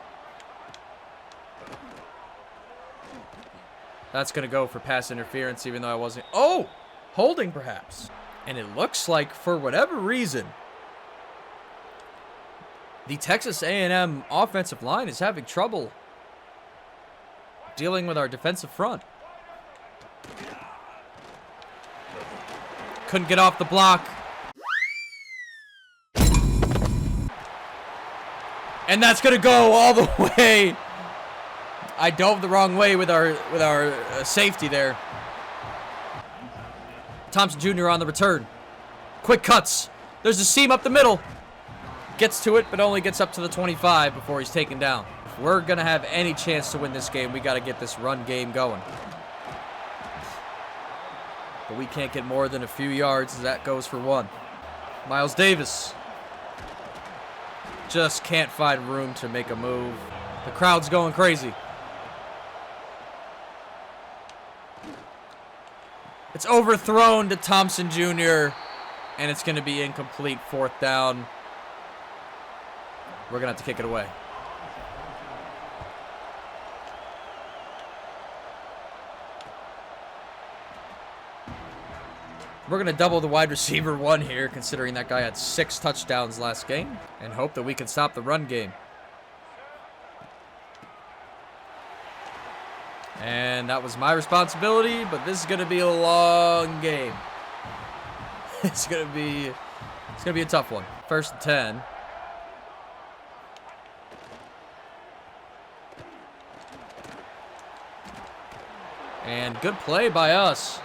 That's gonna go for pass interference, even though I wasn't. Oh! Holding perhaps. And it looks like, for whatever reason, the Texas A&M offensive line is having trouble dealing with our defensive front. Couldn't get off the block. And that's going to go all the way. I dove the wrong way with our safety there. Thompson Jr. on the return. Quick cuts. There's a seam up the middle. Gets to it, but only gets up to the 25 before he's taken down. If we're going to have any chance to win this game, we got to get this run game going. But we can't get more than a few yards, as that goes for 1. Miles Davis just can't find room to make a move. The crowd's going crazy. It's overthrown to Thompson Jr., and it's going to be incomplete. 4th down. We're going to have to kick it away. We're going to double the wide receiver 1 here, considering that guy had 6 touchdowns last game, and hope that we can stop the run game. And that was my responsibility, but this is going to be a long game. It's going to be a tough one. 1st and 10. And good play by us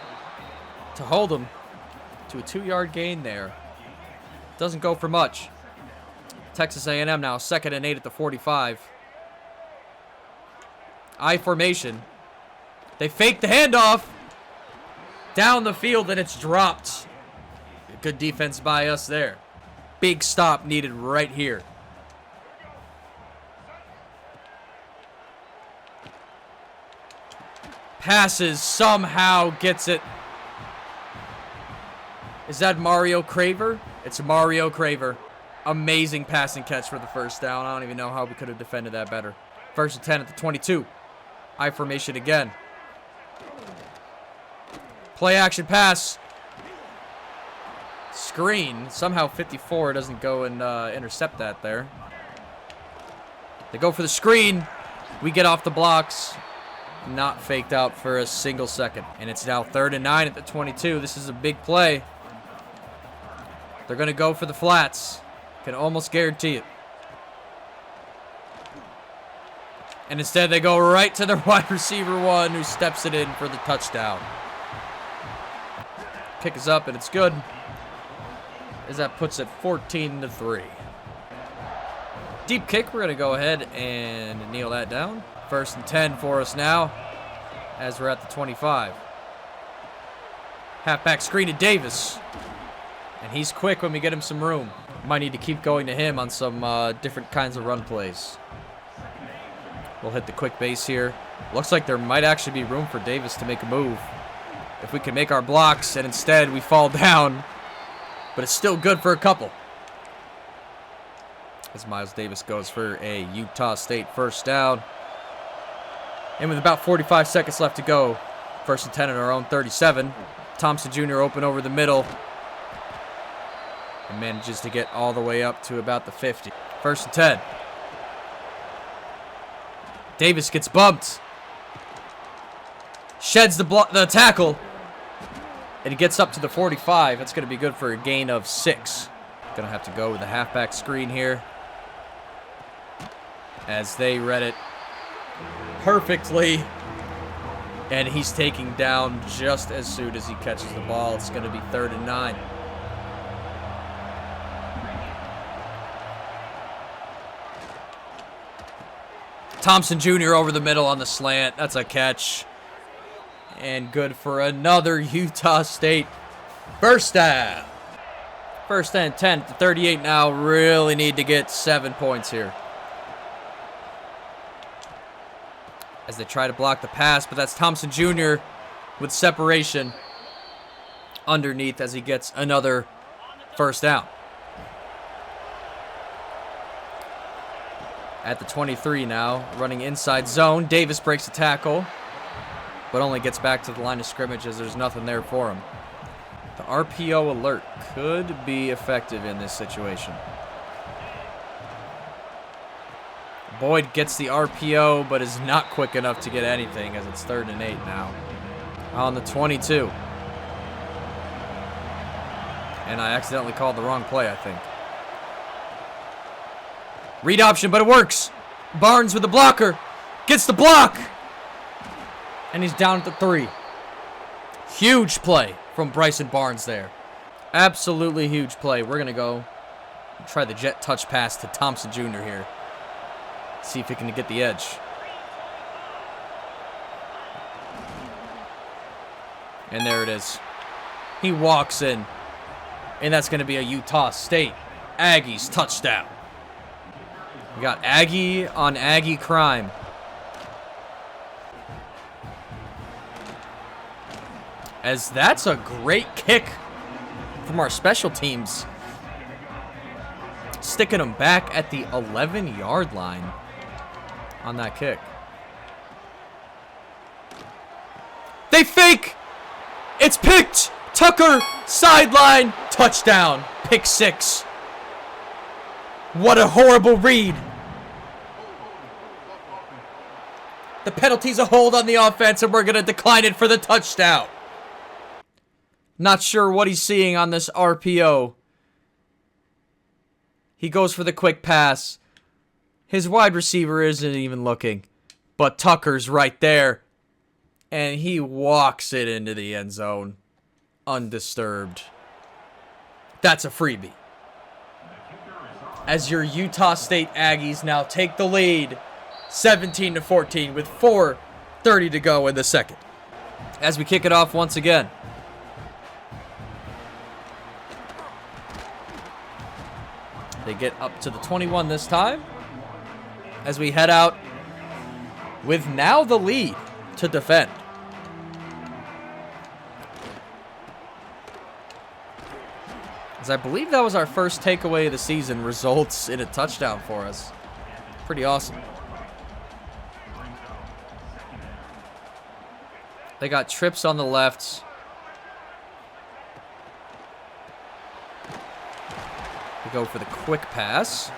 to hold him to a 2-yard gain there. Doesn't go for much. Texas A&M now 2nd and 8 at the 45. I formation. They fake the handoff down the field, and it's dropped. Good defense by us there. Big stop needed right here. Passes, somehow gets it. Is that Mario Craver? It's Mario Craver. Amazing passing catch for the 1st down. I don't even know how we could have defended that better. 1st and 10 at the 22. I formation again. Play action pass. Screen. Somehow 54 doesn't go and intercept that there. They go for the screen. We get off the blocks. Not faked out for a single second. And it's now 3rd and 9 at the 22. This is a big play. They're going to go for the flats. Can almost guarantee it. And instead they go right to their wide receiver one, who steps it in for the touchdown. Kick is up and it's good, as that puts it 14-3. Deep kick, we're going to go ahead and kneel that down. 1st and 10 for us now, as we're at the 25. Halfback screen to Davis. And he's quick when we get him some room. Might need to keep going to him on some different kinds of run plays. We'll hit the quick base here. Looks like there might actually be room for Davis to make a move. If we can make our blocks, and instead we fall down. But it's still good for a couple. As Miles Davis goes for a Utah State 1st down. And with about 45 seconds left to go, 1st and 10 in our own 37. Thompson Jr. open over the middle. And manages to get all the way up to about the 50. 1st and 10. Davis gets bumped. Sheds the tackle. And he gets up to the 45. That's going to be good for a gain of 6. Going to have to go with the halfback screen here, as they read it perfectly. And he's taking down just as soon as he catches the ball. It's going to be 3rd and 9. Thompson Jr. over the middle on the slant. That's a catch. And good for another Utah State 1st down. 1st and 10 to 38 now. Really need to get 7 points here, as they try to block the pass, but that's Thompson Jr. with separation underneath as he gets another 1st down. At the 23 now, running inside zone. Davis breaks the tackle, but only gets back to the line of scrimmage as there's nothing there for him. The RPO alert could be effective in this situation. Boyd gets the RPO, but is not quick enough to get anything, as it's 3rd and 8 now. On the 22. And I accidentally called the wrong play, I think. Read option, but it works. Barnes with the blocker. Gets the block. And he's down at the 3. Huge play from Bryson Barnes there. Absolutely huge play. We're going to go try the jet touch pass to Thompson Jr. here. See if he can get the edge. And there it is. He walks in. And that's going to be a Utah State Aggies touchdown. We got Aggie on Aggie crime. As that's a great kick from our special teams. Sticking them back at the 11-yard line on that kick. They fake! It's picked! Tucker, sideline, touchdown, pick 6. What a horrible read. The penalty's a hold on the offense, and we're going to decline it for the touchdown. Not sure what he's seeing on this RPO. He goes for the quick pass. His wide receiver isn't even looking, but Tucker's right there, and he walks it into the end zone undisturbed. That's a freebie. As your Utah State Aggies now take the lead 17-14 with 4:30 to go in the second. As we kick it off once again. They get up to the 21 this time, as we head out with now the lead to defend. As I believe that was our first takeaway of the season, results in a touchdown for us. Pretty awesome. They got trips on the left, We go for the quick pass.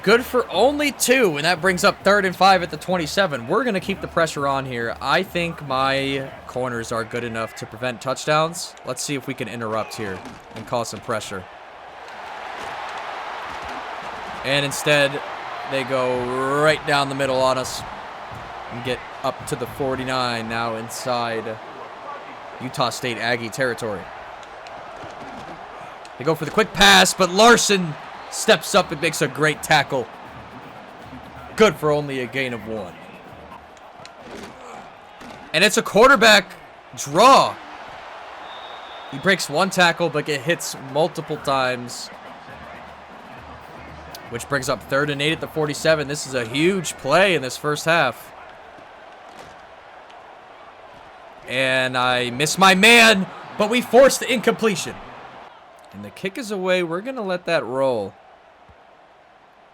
Good for only 2, and that brings up 3rd and 5 at the 27. We're going to keep the pressure on here. I think my corners are good enough to prevent touchdowns. Let's see if we can interrupt here and cause some pressure. And instead, they go right down the middle on us and get up to the 49, now inside Utah State Aggie territory. They go for the quick pass, but Larson steps up and makes a great tackle. Good for only a gain of 1. And it's a quarterback draw. He breaks 1 tackle, but get hits multiple times. Which brings up 3rd and 8 at the 47. This is a huge play in this first half. And I miss my man, but we forced the incompletion. And the kick is away. We're going to let that roll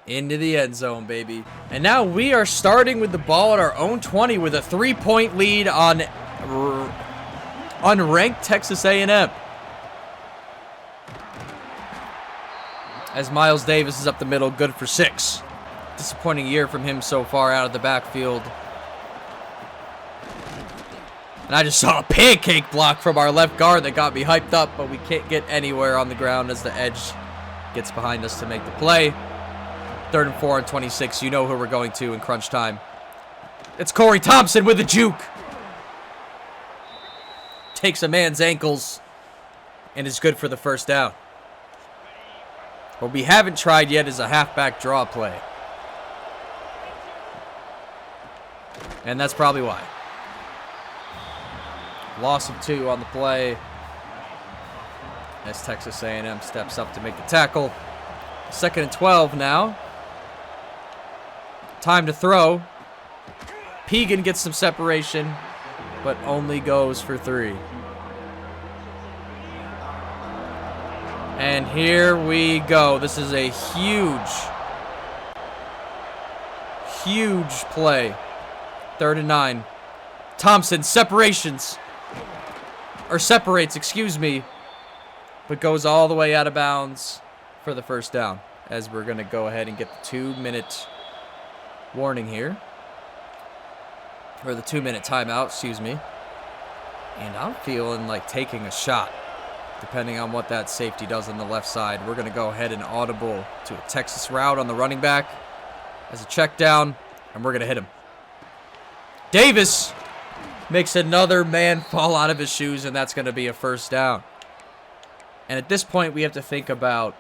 into the end zone, baby. And now we are starting with the ball at our own 20 with a 3-point lead on unranked Texas A&M. As Miles Davis is up the middle, good for 6. Disappointing year from him so far out of the backfield. And I just saw a pancake block from our left guard that got me hyped up, but we can't get anywhere on the ground as the edge gets behind us to make the play. 3rd and 4 and 26. You know who we're going to in crunch time. It's Corey Thompson with a juke. Takes a man's ankles and is good for the first down. What we haven't tried yet is a halfback draw play. And that's probably why. Loss of 2 on the play as Texas A&M steps up to make the tackle. 2nd and 12 now. Time to throw. Pegan gets some separation, but only goes for 3. And here we go. This is a huge play. 3rd and 9. Thompson separates, excuse me, but goes all the way out of bounds for the first down, as we're going to go ahead and get the 2-minute warning here. Or the 2-minute timeout, excuse me. And I'm feeling like taking a shot, depending on what that safety does on the left side. We're going to go ahead and audible to a Texas route on the running back as a check down, and we're going to hit him. Davis makes another man fall out of his shoes, and that's going to be a first down. And at this point, we have to think about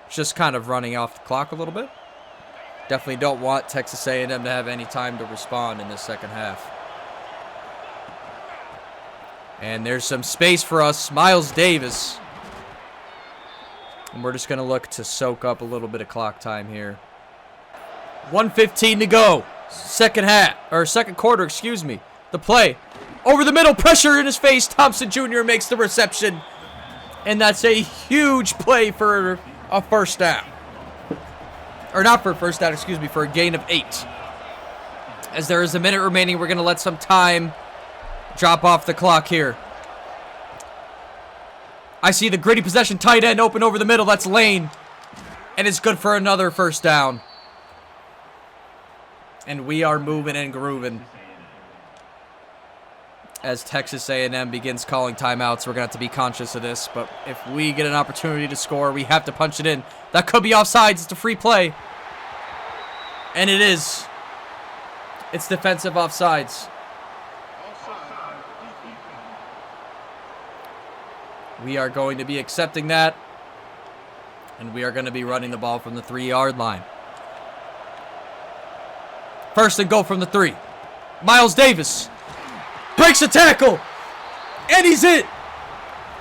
just kind of running off the clock a little bit. Definitely don't want Texas A&M to have any time to respond in this second half. And there's some space for us. Miles Davis. And we're just going to look to soak up a little bit of clock time here. 1:15 to go. Second quarter, excuse me. The play. Over the middle, pressure in his face. Thompson Jr. makes the reception. And that's a huge play for a first down. Or not for a first down, excuse me, for a gain of 8. As there is a minute remaining, we're going to let some time drop off the clock here. I see the gritty possession tight end open over the middle. That's Lane. And it's good for another first down. And we are moving and grooving. As Texas A&M begins calling timeouts, we're going to have to be conscious of this. But if we get an opportunity to score, we have to punch it in. That could be offsides. It's a free play. And it is. It's defensive offsides. We are going to be accepting that. And we are going to be running the ball from the 3-yard line. First and goal from the 3. Miles Davis breaks a tackle. And he's in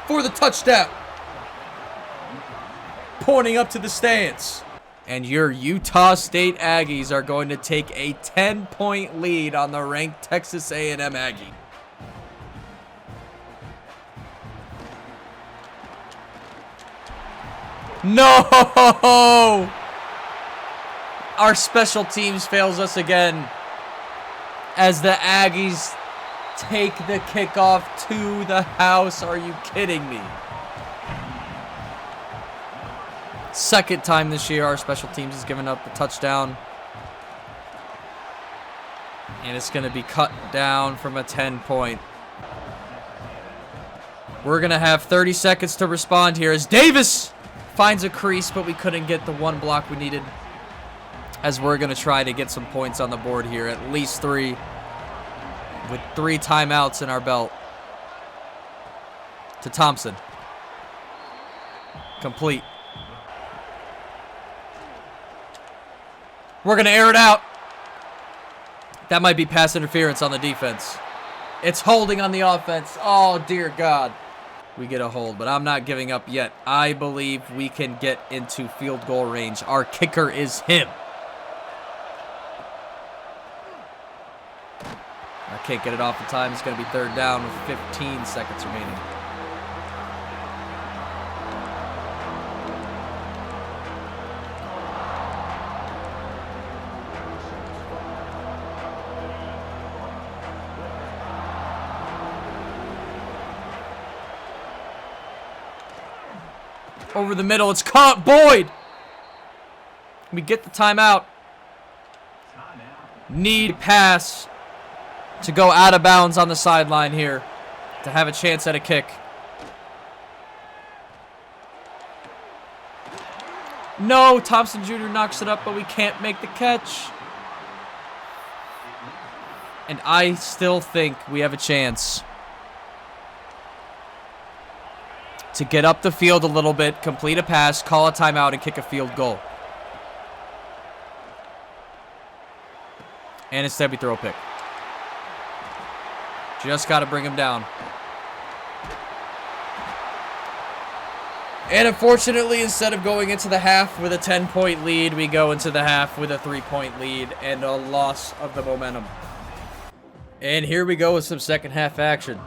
for the touchdown. Pointing up to the stands. And your Utah State Aggies are going to take a 10-point lead on the ranked Texas A&M Aggie. No! Our special teams fails us again as the Aggies take the kickoff to the house. Are you kidding me? Second time this year our special teams has given up a touchdown. And it's going to be cut down from a 10-point. We're going to have 30 seconds to respond here as Davis finds a crease, but we couldn't get the one block we needed. As we're going to try to get some points on the board here, at least 3, with 3 timeouts in our belt. To Thompson. Complete. We're going to air it out. That might be pass interference on the defense. It's holding on the offense. Oh, dear God. We get a hold, but I'm not giving up yet. I believe we can get into field goal range. Our kicker is him. I can't get it off in time. It's going to be third down with 15 seconds remaining. Over the middle, it's caught. Boyd! We get the timeout. Need pass to go out of bounds on the sideline here to have a chance at a kick. No, Thompson Jr. knocks it up, but we can't make the catch. And I still think we have a chance to get up the field a little bit, complete a pass, call a timeout, and kick a field goal. And instead we throw a pick. Just got to bring him down. And unfortunately, instead of going into the half with a 10-point lead, we go into the half with a 3-point lead and a loss of the momentum. And here we go with some second half action.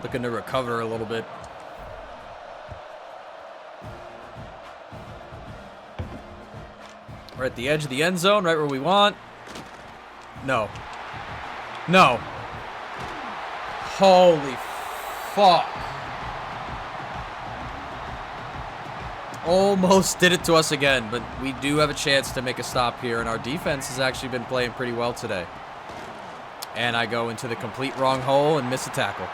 Looking to recover a little bit. We're at the edge of the end zone, right where we want. No. No. Holy fuck. Almost did it to us again, but we do have a chance to make a stop here, and our defense has actually been playing pretty well today. And I go into the complete wrong hole and miss a tackle.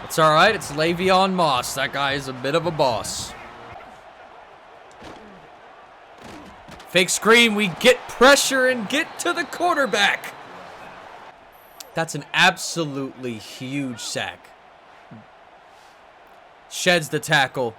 It's all right. It's Le'Veon Moss. That guy is a bit of a boss. Fake screen. We get pressure and get to the quarterback. That's an absolutely huge sack. Sheds the tackle.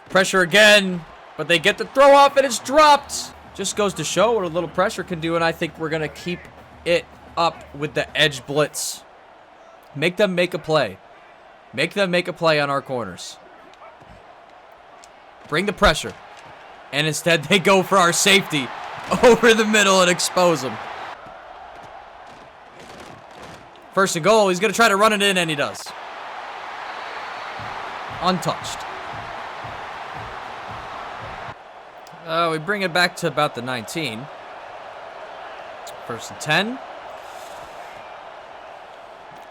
Pressure again, but they get the throw off and it's dropped. Just goes to show what a little pressure can do, and I think we're going to keep it up with the edge blitz. Make them make a play. Make them make a play on our corners. Bring the pressure. And instead they go for our safety over the middle and expose him. First and goal. He's going to try to run it in, and he does. Untouched. We bring it back to about the 19. First and 10.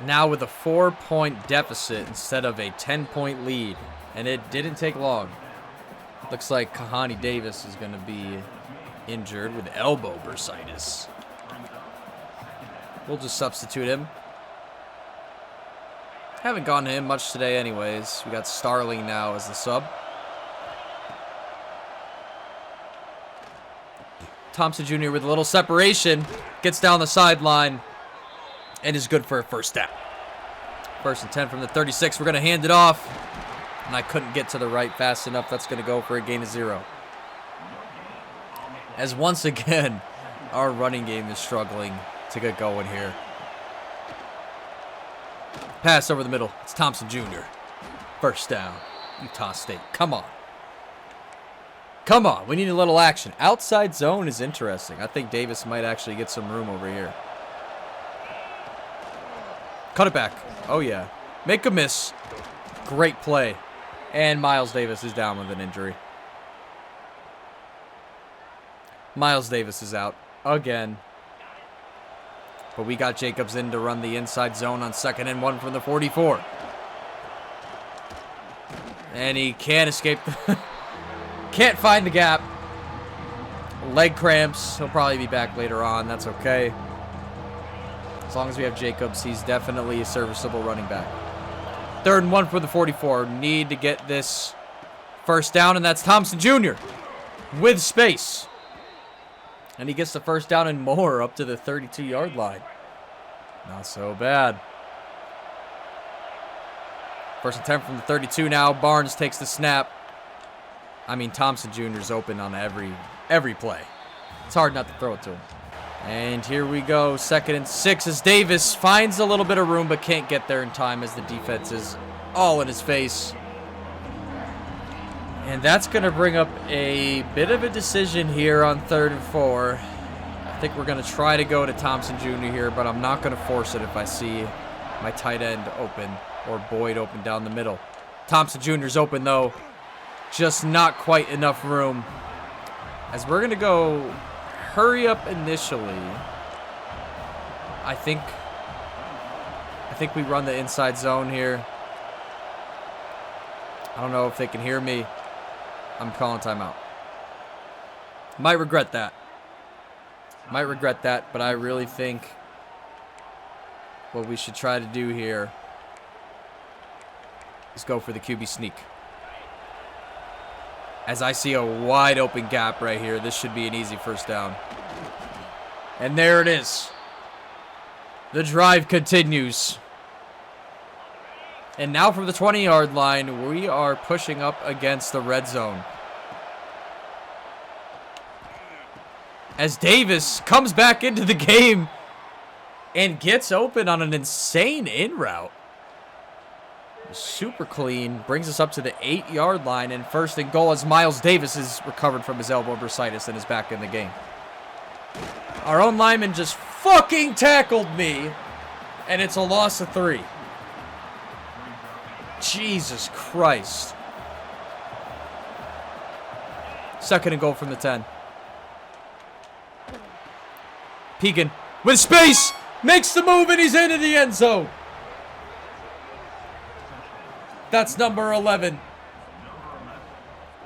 Now with a 4-point deficit instead of a 10-point lead. And it didn't take long. Looks like Kahani Davis is going to be injured with elbow bursitis. We'll just substitute him. Haven't gone to him much today anyways. We got Starling now as the sub. Thompson Jr. with a little separation. Gets down the sideline. And is good for a first down. First and 10 from the 36. We're going to hand it off. And I couldn't get to the right fast enough. That's going to go for a gain of 0. As once again, our running game is struggling to get going here. Pass over the middle. It's Thompson Jr. First down. Utah State. Come on. Come on. We need a little action. Outside zone is interesting. I think Davis might actually get some room over here. Cut it back. Oh, yeah. Make a miss. Great play. And Miles Davis is down with an injury. Miles Davis is out again. But we got Jacobs in to run the inside zone on 2nd and 1 from the 44. And he can't escape. Can't find the gap. Leg cramps. He'll probably be back later on. That's okay. As long as we have Jacobs, he's definitely a serviceable running back. 3rd and 1 for the 44. Need to get this first down, and that's Thompson Jr. with space. And he gets the first down and more up to the 32-yard line. Not so bad. 1st and 10 from the 32 now. Barnes takes the snap. I mean, Thompson Jr. is open on every play. It's hard not to throw it to him. And here we go. 2nd and 6 as Davis finds a little bit of room but can't get there in time as the defense is all in his face. And that's going to bring up a bit of a decision here on 3rd and 4. I think we're going to try to go to Thompson Jr. here, but I'm not going to force it if I see my tight end open or Boyd open down the middle. Thompson Jr.'s open, though. Just not quite enough room. As we're going to go hurry up initially. I think we run the inside zone here. I don't know if they can hear me. I'm calling timeout. Might regret that. But I really think what we should try to do here is go for the QB sneak. As I see a wide open gap right here, this should be an easy first down. And there it is. The drive continues. And now from the 20-yard line, we are pushing up against the red zone. As Davis comes back into the game and gets open on an insane in route. Super clean. Brings us up to the 8-yard line and 1st and goal as Miles Davis is recovered from his elbow bursitis and is back in the game. Our own lineman just fucking tackled me, and it's a loss of 3. Jesus Christ. 2nd and goal from the 10. Pegan with space makes the move and he's into the end zone. That's number 11.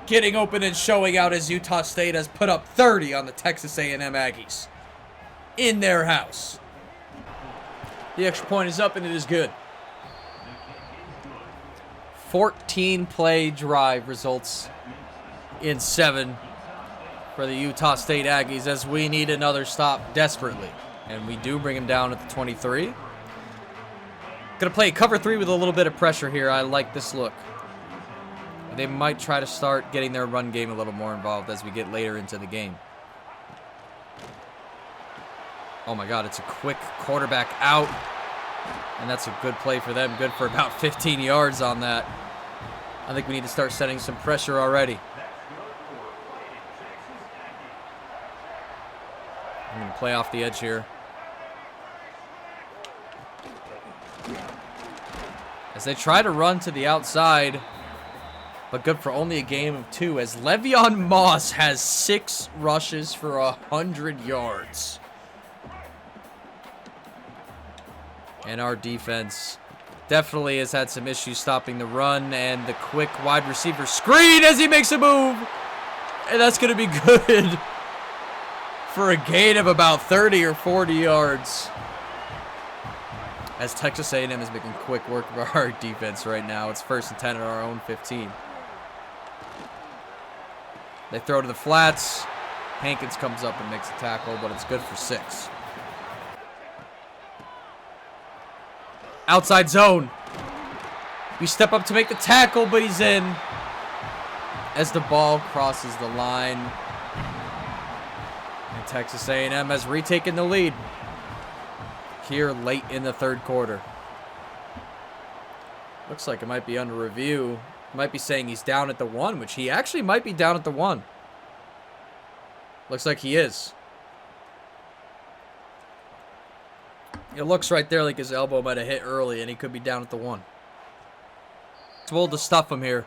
Getting open and showing out as Utah State has put up 30 on the Texas A&M Aggies. In their house. The extra point is up and it is good. 14-play drive results in 7 for the Utah State Aggies as we need another stop desperately. And we do bring him down at the 23. Gonna play cover 3 with a little bit of pressure here. I like this look. They might try to start getting their run game a little more involved as we get later into the game. Oh my God, it's a quick quarterback out. And that's a good play for them. Good for about 15 yards on that. I think we need to start setting some pressure already. I'm gonna play off the edge here. As they try to run to the outside, but good for only a game of 2 as Le'Veon Moss has 6 rushes for 100 yards. And our defense definitely has had some issues stopping the run and the quick wide receiver screen as he makes a move. And that's going to be good for a gain of about 30 or 40 yards. As Texas A&M is making quick work of our defense right now. It's 1st and 10 at our own 15. They throw to the flats. Hankins comes up and makes a tackle, but it's good for 6. Outside zone. We step up to make the tackle, but he's in. As the ball crosses the line. And Texas A&M has retaken the lead here late in the 3rd quarter. Looks like it might be under review. It might be saying he's down at the 1, which he actually might be down at the 1. Looks like he is. It looks right there like his elbow might have hit early and he could be down at the 1. It's bold to stuff him here.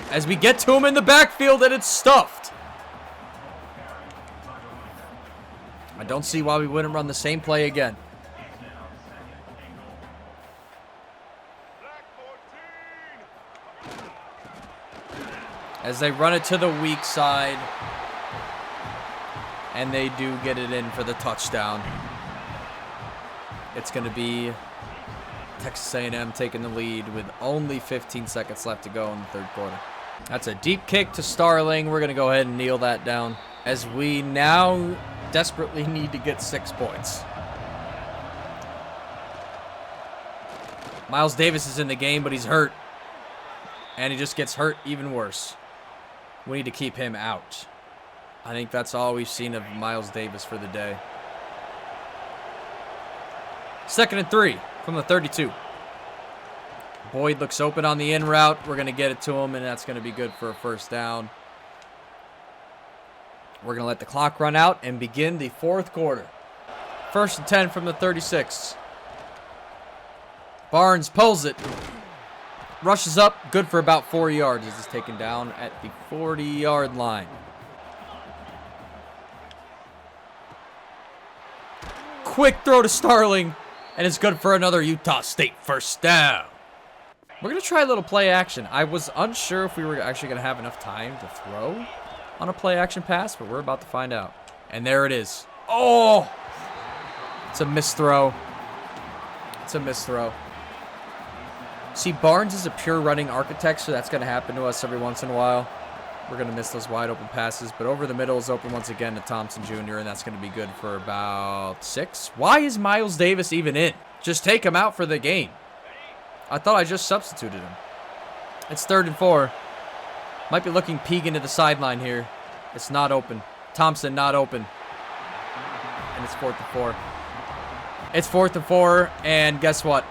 As we get to him in the backfield and it's stuffed. I don't see why we wouldn't run the same play again. As they run it to the weak side. And they do get it in for the touchdown. It's going to be Texas A&M taking the lead with only 15 seconds left to go in the third quarter. That's a deep kick to Starling. We're going to go ahead and kneel that down as we now desperately need to get 6 points. Miles Davis is in the game, but he's hurt. And he just gets hurt even worse. We need to keep him out. I think that's all we've seen of Miles Davis for the day. 2nd and 3 from the 32. Boyd looks open on the in route. We're going to get it to him, and that's going to be good for a first down. We're going to let the clock run out and begin the fourth quarter. 1st and 10 from the 36. Barnes pulls it. Rushes up. Good for about 4 yards. This is taken down at the 40-yard line. Quick throw to Starling. And it's good for another Utah State first down. We're going to try a little play action. I was unsure if we were actually going to have enough time to throw on a play action pass, but we're about to find out. And there it is. Oh! It's a missed throw. It's a missed throw. See, Barnes is a pure running architect, so that's going to happen to us every once in a while. We're going to miss those wide open passes, but over the middle is open once again to Thompson Jr., and that's going to be good for about 6. Why is Miles Davis even in? Just take him out for the game. I thought I just substituted him. It's 3rd and 4. Might be looking Pegan to the sideline here. It's not open. Thompson not open. And it's 4th and 4. It's 4th and 4, and guess what?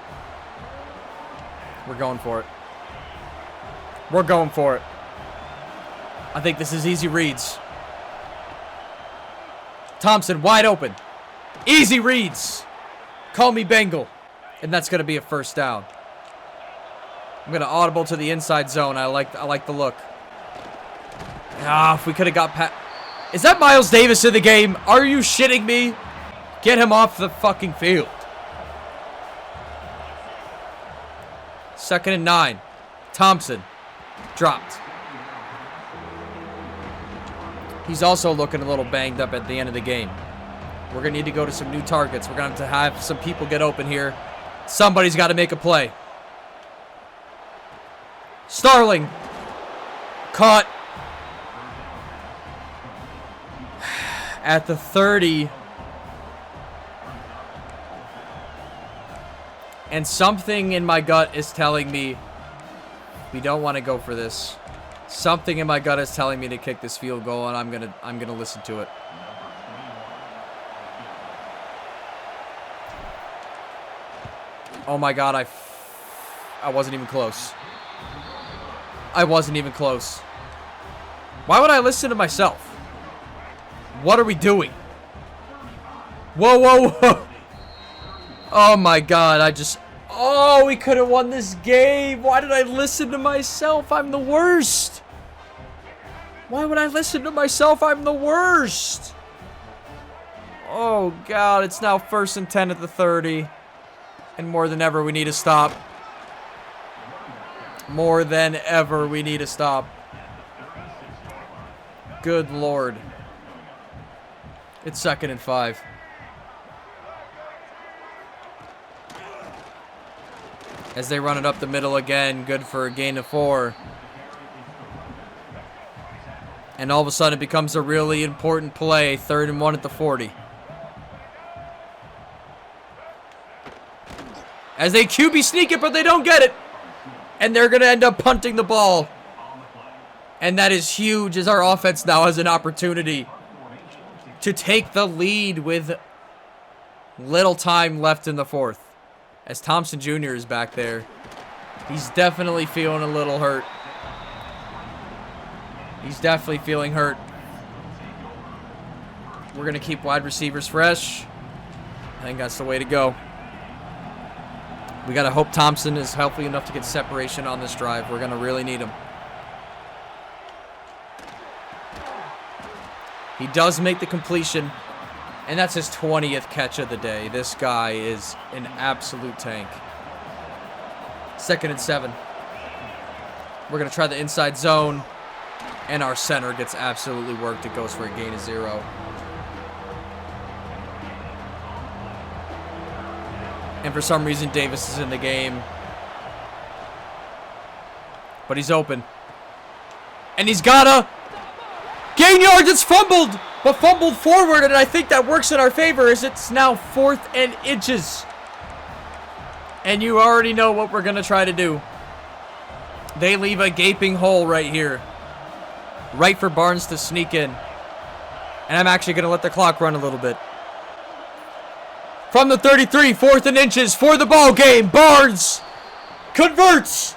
We're going for it. We're going for it. I think this is easy reads. Thompson wide open. Easy reads. Call me Bengal. And that's going to be a first down. I'm going to audible to the inside zone. I like the look. Ah, if we could have got past. Is that Miles Davis in the game? Are you shitting me? Get him off the fucking field. 2nd and 9. Thompson. Dropped. He's also looking a little banged up at the end of the game. We're going to need to go to some new targets. We're going to have some people get open here. Somebody's got to make a play. Starling. Caught. At the 30. And something in my gut is telling me we don't want to go for this. Something in my gut is telling me to kick this field goal, and I'm gonna listen to it. Oh my God, I wasn't even close. I wasn't even close. Why would I listen to myself? What are we doing? Whoa, whoa, whoa. Oh my God, oh, we could have won this game. Why did I listen to myself? I'm the worst. Why would I listen to myself? I'm the worst. Oh, God. It's now 1st and 10 at the 30. And more than ever, we need to stop. More than ever, we need to stop. Good Lord. It's 2nd and 5. As they run it up the middle again. Good for a gain of 4. And all of a sudden it becomes a really important play. 3rd and 1 at the 40. As they QB sneak it, but they don't get it. And they're going to end up punting the ball. And that is huge as our offense now has an opportunity to take the lead with little time left in the 4th. As Thompson Jr. is back there. He's definitely feeling a little hurt. He's definitely feeling hurt. We're going to keep wide receivers fresh. I think that's the way to go. We got to hope Thompson is healthy enough to get separation on this drive. We're going to really need him. He does make the completion. And that's his 20th catch of the day. This guy is an absolute tank. 2nd and 7. We're going to try the inside zone. And our center gets absolutely worked. It goes for a gain of 0. And for some reason, Davis is in the game. But he's open. And he's gotta gain yards. It's fumbled, but fumbled forward. And I think that works in our favor as it's now 4th and inches. And you already know what we're going to try to do. They leave a gaping hole right here. Right for Barnes to sneak in. And I'm actually going to let the clock run a little bit. From the 33, 4th and inches for the ball game. Barnes converts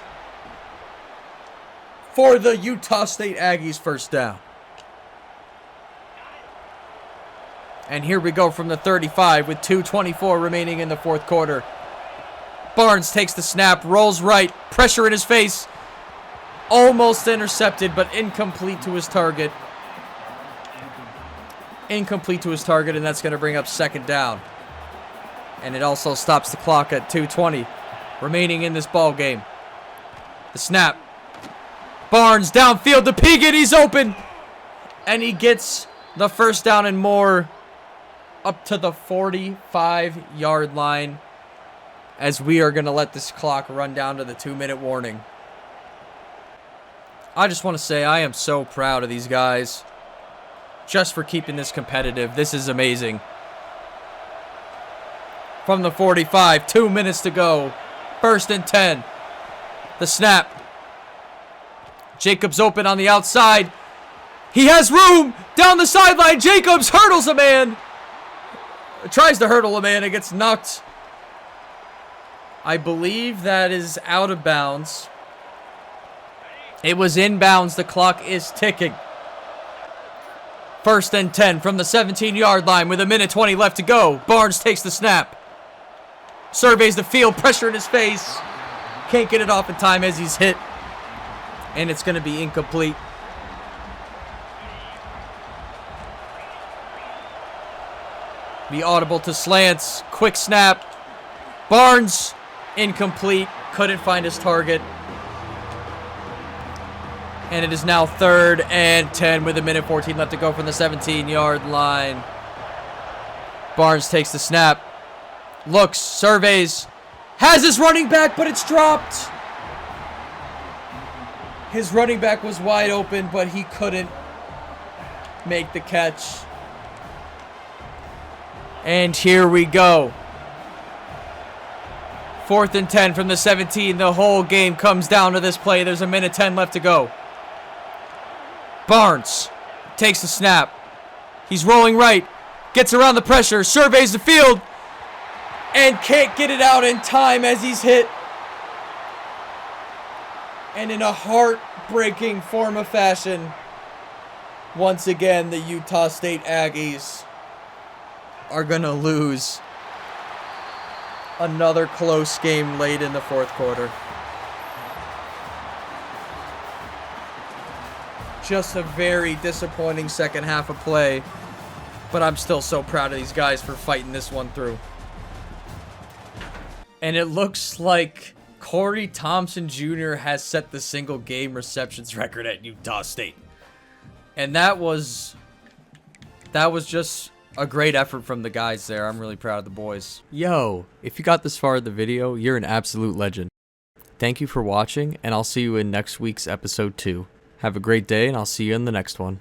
for the Utah State Aggies first down. And here we go from the 35 with 2:24 remaining in the 4th quarter. Barnes takes the snap, rolls right, pressure in his face. Almost intercepted, but incomplete to his target. Incomplete to his target, and that's going to bring up 2nd down. And it also stops the clock at 2:20 remaining in this ball game. The snap. Barnes downfield to Pegan. He's open. And he gets the first down and more up to the 45-yard line as we are going to let this clock run down to the 2-minute warning. I just want to say I am so proud of these guys just for keeping this competitive. This is amazing. From the 45, 2 minutes to go. 1st and 10. The snap. Jacobs open on the outside. He has room down the sideline. Jacobs hurdles a man. Tries to hurdle a man. It gets knocked. I believe that is out of bounds. It was inbounds. The clock is ticking. 1st and 10 from the 17-yard line with 1:20 left to go. Barnes takes the snap. Surveys the field. Pressure in his face. Can't get it off in time as he's hit. And it's going to be incomplete. Be audible to slants. Quick snap. Barnes. Incomplete. Couldn't find his target. And it is now 3rd and 10 with 1:14 left to go from the 17-yard line. Barnes takes the snap. Looks, surveys, has his running back, but it's dropped. His running back was wide open, but he couldn't make the catch. And here we go. 4th and 10 from the 17. The whole game comes down to this play. There's 1:10 left to go. Barnes takes the snap. He's rolling right. Gets around the pressure. Surveys the field. And can't get it out in time as he's hit. And in a heartbreaking form of fashion, once again, the Utah State Aggies are going to lose another close game late in the 4th quarter. Just a very disappointing second half of play, but I'm still so proud of these guys for fighting this one through. And it looks like Corey Thompson Jr. has set the single game receptions record at Utah State. And that was just a great effort from the guys there. I'm really proud of the boys. Yo, if you got this far in the video, you're an absolute legend. Thank you for watching, and I'll see you in next week's episode 2. Have a great day, and I'll see you in the next one.